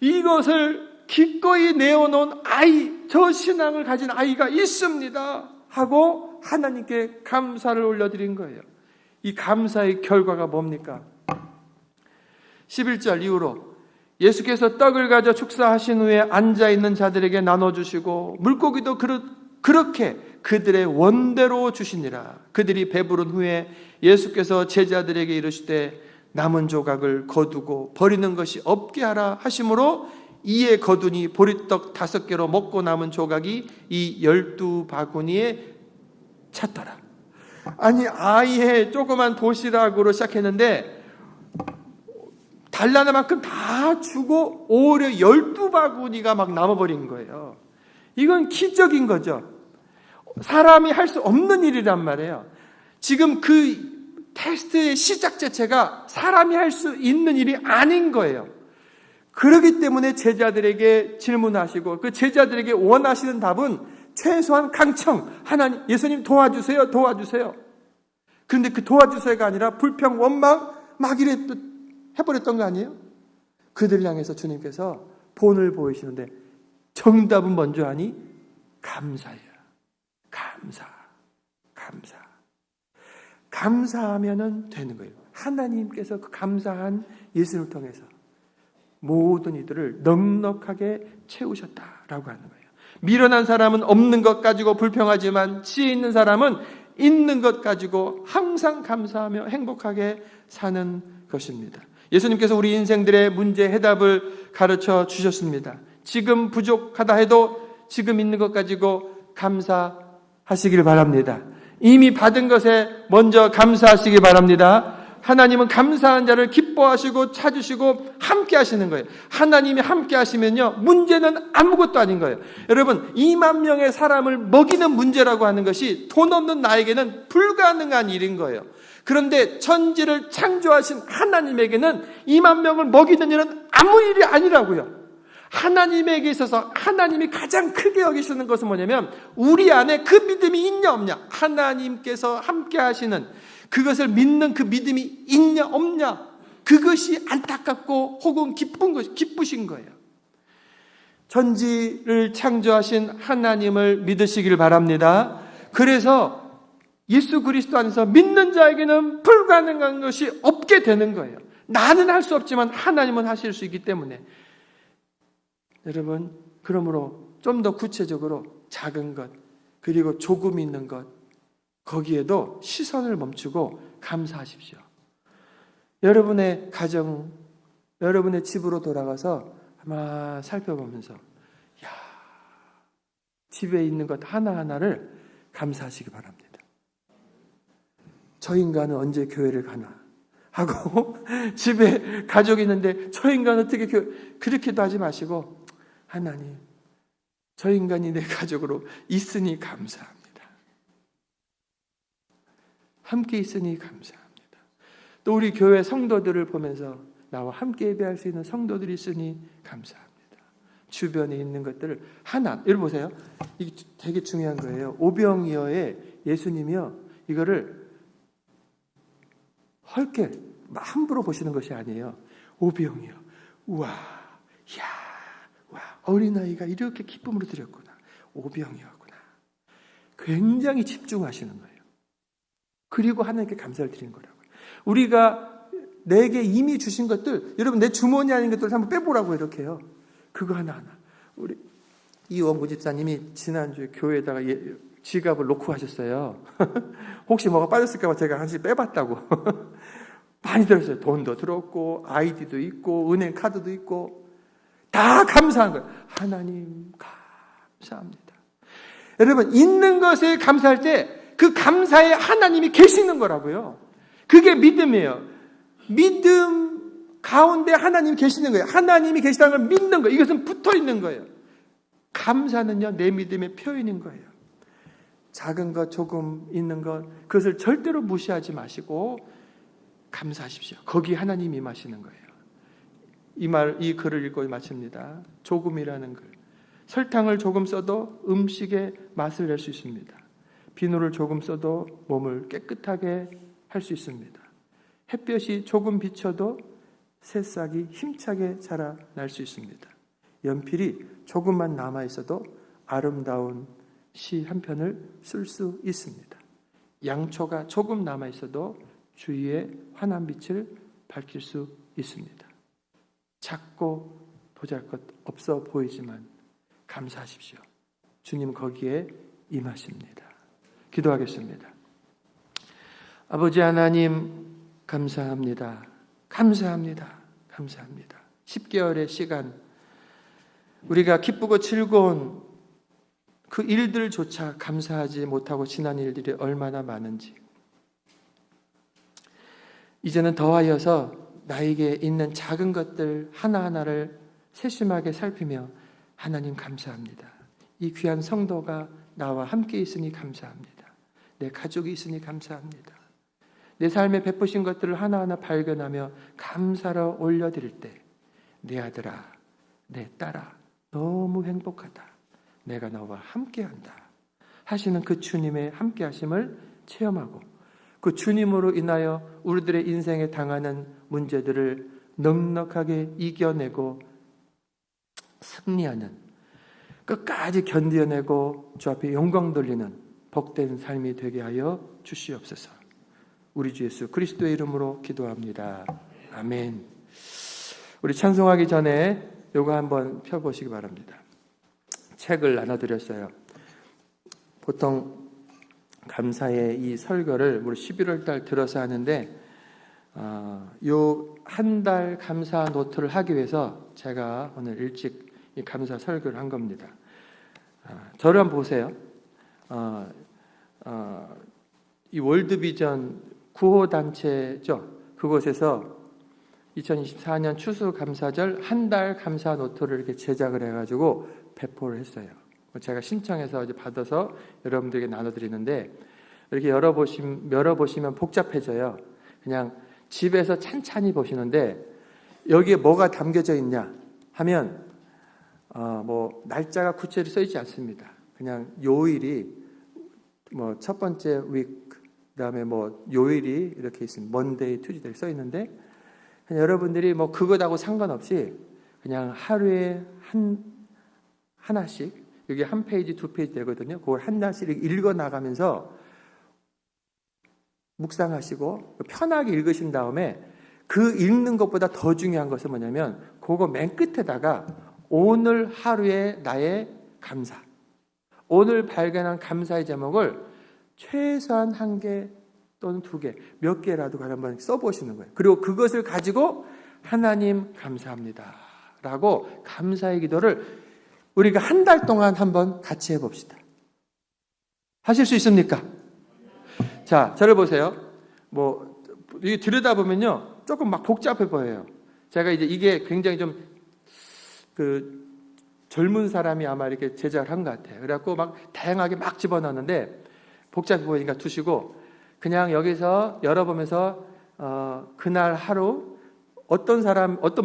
이것을 기꺼이 내어놓은 아이, 저 신앙을 가진 아이가 있습니다 하고 하나님께 감사를 올려드린 거예요. 이 감사의 결과가 뭡니까? 11절 이후로 예수께서 떡을 가져 축사하신 후에 앉아있는 자들에게 나눠주시고 물고기도 그렇게 그들의 원대로 주시니라. 그들이 배부른 후에 예수께서 제자들에게 이르시되 남은 조각을 거두고 버리는 것이 없게 하라 하심으로 이에 거두니 보리떡 5개로 먹고 남은 조각이 이 12바구니에 찼더라. 아니 아예 조그만 도시락으로 시작했는데 달라는 만큼 다 주고 오히려 12바구니가 막 남아버린 거예요. 이건 기적인 거죠. 사람이 할 수 없는 일이란 말이에요. 지금 그 테스트의 시작 자체가 사람이 할 수 있는 일이 아닌 거예요. 그렇기 때문에 제자들에게 질문하시고 그 제자들에게 원하시는 답은 최소한 강청, 하나님, 예수님 도와주세요, 도와주세요. 그런데 그 도와주세요가 아니라 불평, 원망, 막 이래 해버렸던 거 아니에요? 그들 향해서 주님께서 본을 보이시는데 정답은 뭔지 아니? 감사예요. 감사. 감사하면은 되는 거예요. 하나님께서 그 감사한 예수님을 통해서 모든 이들을 넉넉하게 채우셨다라고 하는 거예요. 미련한 사람은 없는 것 가지고 불평하지만 지혜 있는 사람은 있는 것 가지고 항상 감사하며 행복하게 사는 것입니다. 예수님께서 우리 인생들의 문제 해답을 가르쳐 주셨습니다. 지금 부족하다 해도 지금 있는 것 가지고 감사하시길 바랍니다. 이미 받은 것에 먼저 감사하시기 바랍니다. 하나님은 감사한 자를 기뻐하시고 찾으시고 함께 하시는 거예요. 하나님이 함께 하시면요 문제는 아무것도 아닌 거예요. 여러분 2만 명의 사람을 먹이는 문제라고 하는 것이 돈 없는 나에게는 불가능한 일인 거예요. 그런데 천지를 창조하신 하나님에게는 2만 명을 먹이는 일은 아무 일이 아니라고요. 하나님에게 있어서 하나님이 가장 크게 여기시는 것은 뭐냐면 우리 안에 그 믿음이 있냐 없냐, 하나님께서 함께 하시는 그것을 믿는 그 믿음이 있냐 없냐, 그것이 안타깝고 혹은 기쁘신 거예요. 천지를 창조하신 하나님을 믿으시길 바랍니다. 그래서 예수 그리스도 안에서 믿는 자에게는 불가능한 것이 없게 되는 거예요. 나는 할 수 없지만 하나님은 하실 수 있기 때문에. 여러분, 그러므로 좀 더 구체적으로 작은 것, 그리고 조금 있는 것, 거기에도 시선을 멈추고 감사하십시오. 여러분의 가정, 여러분의 집으로 돌아가서 아마 살펴보면서 집에 있는 것 하나하나를 감사하시기 바랍니다. 저 인간은 언제 교회를 가나 하고 집에 가족이 있는데 저 인간은 어떻게 그렇게도 하지 마시고 하나님, 저 인간이 내 가족으로 있으니 감사합니다. 함께 있으니 감사합니다. 또 우리 교회 성도들을 보면서 나와 함께 예배할 수 있는 성도들이 있으니 감사합니다. 주변에 있는 것들을 하나, 여러분 보세요. 이게 되게 중요한 거예요. 오병이어의 예수님이요, 이거를 헐게 함부로 보시는 것이 아니에요. 오병이어, 우와, 어린아이가 이렇게 기쁨으로 드렸구나. 오병이어구나. 굉장히 집중하시는 거예요. 그리고 하나님께 감사를 드리는 거라고요. 우리가 내게 이미 주신 것들, 여러분 내 주머니 아닌 것들 한번 빼보라고 이렇게 해요. 그거 하나하나. 우리 이원구 집사님이 지난주에 교회에다가 지갑을 놓고 가셨어요. 혹시 뭐가 빠졌을까 봐 제가 한시 빼봤다고. 많이 들었어요. 돈도 들었고 아이디도 있고 은행 카드도 있고 다 감사한 거예요. 하나님 감사합니다. 여러분, 있는 것에 감사할 때 그 감사에 하나님이 계시는 거라고요. 그게 믿음이에요. 믿음 가운데 하나님이 계시는 거예요. 하나님이 계시다는 걸 믿는 거예요. 이것은 붙어 있는 거예요. 감사는요, 내 믿음의 표현인 거예요. 작은 것, 조금 있는 것, 그것을 절대로 무시하지 마시고 감사하십시오. 거기 하나님이 임하시는 거예요. 이 글을 읽고 마칩니다. 조금이라는 글. 설탕을 조금 써도 음식의 맛을 낼 수 있습니다. 비누를 조금 써도 몸을 깨끗하게 할 수 있습니다. 햇볕이 조금 비쳐도 새싹이 힘차게 자라날 수 있습니다. 연필이 조금만 남아있어도 아름다운 시 한 편을 쓸 수 있습니다. 양초가 조금 남아있어도 주위에 환한 빛을 밝힐 수 있습니다. 작고 보잘것 없어 보이지만 감사하십시오. 주님 거기에 임하십니다. 기도하겠습니다. 아버지 하나님 감사합니다. 감사합니다. 감사합니다. 10개월의 시간 우리가 기쁘고 즐거운 그 일들조차 감사하지 못하고 지난 일들이 얼마나 많은지 이제는 더하여서 나에게 있는 작은 것들 하나하나를 세심하게 살피며 하나님 감사합니다. 이 귀한 성도가 나와 함께 있으니 감사합니다. 내 가족이 있으니 감사합니다. 내 삶에 베푸신 것들을 하나하나 발견하며 감사로 올려드릴 때 내 아들아, 내 딸아 너무 행복하다. 내가 너와 함께한다 하시는 그 주님의 함께하심을 체험하고 그 주님으로 인하여 우리들의 인생에 당하는 문제들을 넉넉하게 이겨내고 승리하는 끝까지 견뎌내고 주 앞에 영광 돌리는 복된 삶이 되게 하여 주시옵소서. 우리 주 예수 그리스도의 이름으로 기도합니다. 아멘. 우리 찬송하기 전에 요거 한번 펴보시기 바랍니다. 책을 나눠드렸어요. 보통 감사의 이 설교를 우리 11월 달 들어서 하는데 요 한 달 감사 노트를 하기 위해서 제가 오늘 일찍 이 감사 설교를 한 겁니다. 저를 한번 보세요. 이 월드비전 구호단체죠. 그곳에서 2024년 추수감사절 한 달 감사 노트를 이렇게 제작을 해가지고 배포를 했어요. 제가 신청해서 이제 받아서 여러분들에게 나눠드리는데 이렇게 열어보시면 복잡해져요. 그냥 집에서 찬찬히 보시는데 여기에 뭐가 담겨져 있냐 하면 뭐 날짜가 구체로 써 있지 않습니다. 그냥 요일이 뭐 첫 번째 위크 그다음에 뭐 요일이 이렇게 있습니다. 먼데이, 투즈데이 써 있는데 그냥 여러분들이 뭐 그것하고 상관없이 그냥 하루에 하나씩 여기 한 페이지, 두 페이지 되거든요. 그걸 하나씩 읽어 나가면서 묵상하시고 편하게 읽으신 다음에 그 읽는 것보다 더 중요한 것은 뭐냐면 그거 맨 끝에다가 오늘 하루의 나의 감사, 오늘 발견한 감사의 제목을 최소한 1개 또는 2개, 몇 개라도 한번 써보시는 거예요. 그리고 그것을 가지고 하나님 감사합니다 라고 감사의 기도를 우리가 한 달 동안 한번 같이 해봅시다. 하실 수 있습니까? 자, 저를 보세요. 뭐 이게 들여다보면요 조금 막 복잡해 보여요. 제가 이제 이게 굉장히 좀 그 젊은 사람이 아마 이렇게 제작을 한 것 같아요. 그래갖고 막 다양하게 막 집어넣었는데 복잡해 보이니까 두시고 그냥 여기서 열어보면서 그날 하루 어떤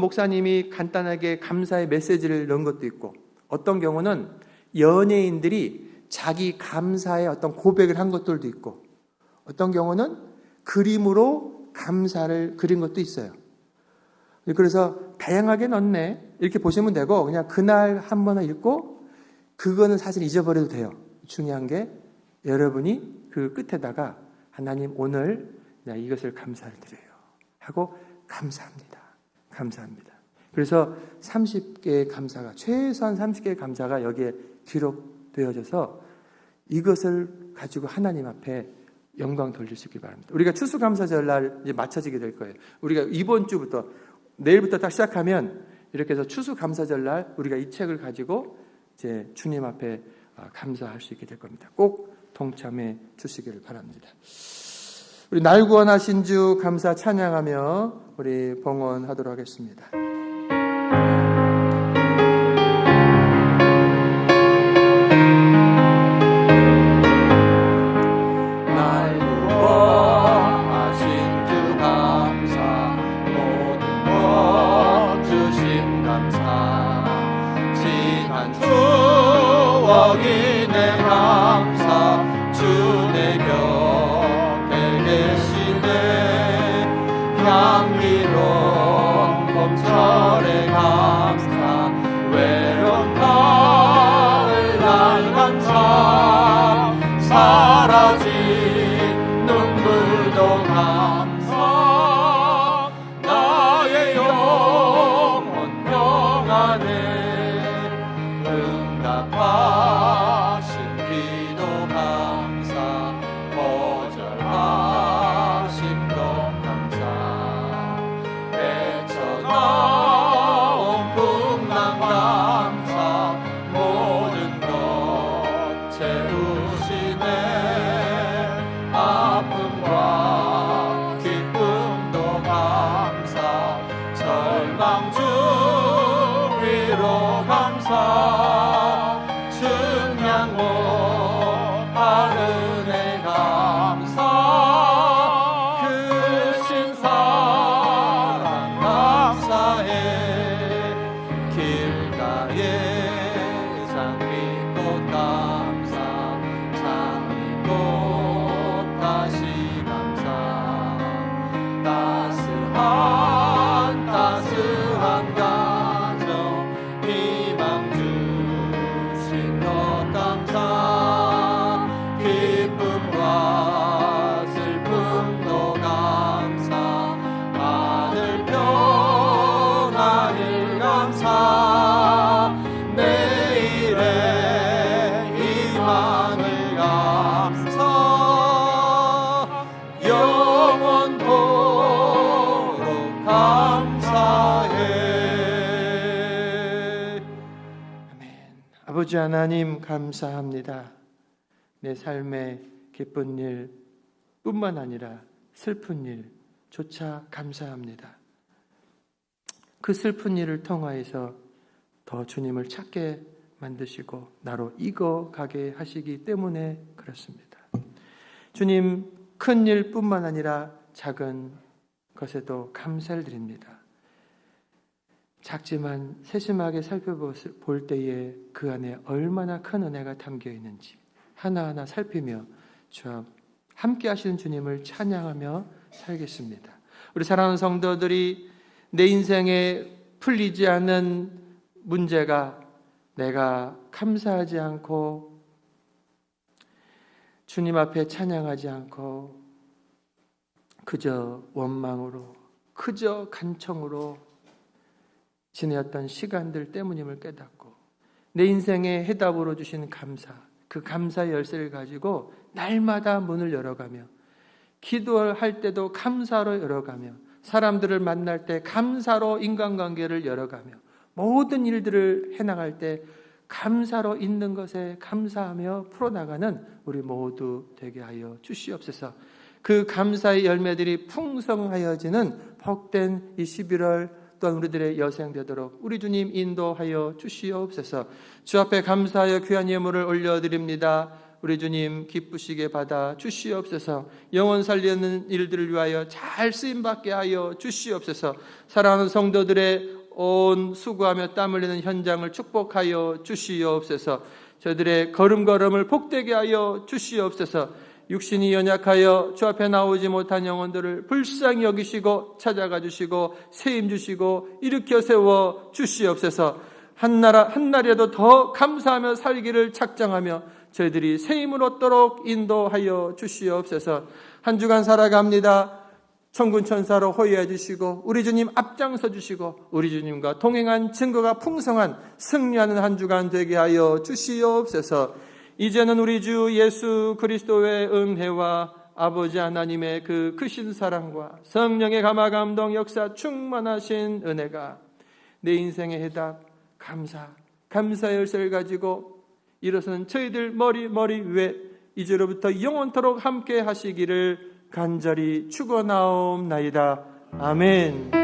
목사님이 간단하게 감사의 메시지를 넣은 것도 있고 어떤 경우는 연예인들이 자기 감사의 어떤 고백을 한 것들도 있고 어떤 경우는 그림으로 감사를 그린 것도 있어요. 그래서 다양하게 넣네 이렇게 보시면 되고 그냥 그날 한 번을 읽고 그거는 사실 잊어버려도 돼요. 중요한 게 여러분이 그 끝에다가 하나님 오늘 내가 이것을 감사를 드려요 하고 감사합니다. 감사합니다. 그래서 30개의 감사가 최소한 30개의 감사가 여기에 기록되어져서 이것을 가지고 하나님 앞에 영광 돌리시기 바랍니다. 우리가 추수감사절날 이제 맞춰지게 될 거예요. 우리가 이번 주부터 내일부터 딱 시작하면 이렇게 해서 추수감사절날 우리가 이 책을 가지고 이제 주님 앞에 감사할 수 있게 될 겁니다. 꼭 동참해 주시기를 바랍니다. 우리 날 구원하신 주 감사 찬양하며 우리 봉헌하도록 하겠습니다. 날 구원하신 주 감사 모든 것 주신 감사 지난 추억이 내 감사 주 내 곁에 계시네 향기로운 봄철의 감사 외로운 가을 날 감사 사라진 눈물도 감사 나의 영혼 평안에 응답하신 기도 감사 거절하신 것 감사 헤쳐나온 풍랑 감사 모든 것 채우시네 아픔과 기쁨도 감사 절망 중 위로 감사 증량 못할 은혜 감사 크신 사랑 감사해 길가에 장미꽃 감사 장미꽃 다시 감사 따스한 가정 희망 주신 것 감사 기쁨과 슬픔도 감사 하늘 평안을 감사 내일의 희망을 감사 영원토록 감사해. 아멘. 아버지 하나님 감사합니다. 내 삶의 기쁜 일 뿐만 아니라 슬픈 일조차 감사합니다. 그 슬픈 일을 통하여서 더 주님을 찾게 만드시고 나로 익어가게 하시기 때문에 그렇습니다. 주님, 큰 일뿐만 아니라 작은 것에도 감사를 드립니다. 작지만 세심하게 살펴볼 때에 그 안에 얼마나 큰 은혜가 담겨 있는지 하나하나 살피며 주 앞 함께 하시는 주님을 찬양하며 살겠습니다. 우리 사랑하는 성도들이 내 인생에 풀리지 않는 문제가 내가 감사하지 않고 주님 앞에 찬양하지 않고 그저 원망으로 그저 간청으로 지내었던 시간들 때문임을 깨닫고 내 인생의 해답으로 주신 감사, 그 감사의 열쇠를 가지고 날마다 문을 열어가며 기도할 때도 감사로 열어가며 사람들을 만날 때 감사로 인간관계를 열어가며 모든 일들을 해나갈 때 감사로 있는 것에 감사하며 풀어나가는 우리 모두 되게 하여 주시옵소서. 그 감사의 열매들이 풍성하여지는 복된 이 11월 또한 우리들의 여생 되도록 우리 주님 인도하여 주시옵소서. 주 앞에 감사하여 귀한 예물을 올려드립니다. 우리 주님 기쁘시게 받아 주시옵소서. 영원 살리는 일들을 위하여 잘 쓰임받게 하여 주시옵소서. 사랑하는 성도들의 온 수고하며 땀 흘리는 현장을 축복하여 주시옵소서. 저들의 걸음걸음을 복되게 하여 주시옵소서. 육신이 연약하여 주 앞에 나오지 못한 영혼들을 불쌍히 여기시고 찾아가 주시고 세임 주시고 일으켜 세워 주시옵소서. 한날이라도 더 감사하며 살기를 작정하며 저희들이 세임을 얻도록 인도하여 주시옵소서. 한 주간 살아갑니다. 천군 천사로 호위해 주시고 우리 주님 앞장서 주시고 우리 주님과 동행한 증거가 풍성한 승리하는 한 주간 되게 하여 주시옵소서. 이제는 우리 주 예수 그리스도의 은혜와 아버지 하나님의 그 크신 사랑과 성령의 감화 감동 역사 충만하신 은혜가 내 인생의 해답 감사의 열쇠를 가지고 일어서는 저희들 머리 위에 이제로부터 영원토록 함께 하시기를 간절히 축원하옵나이다. 아멘.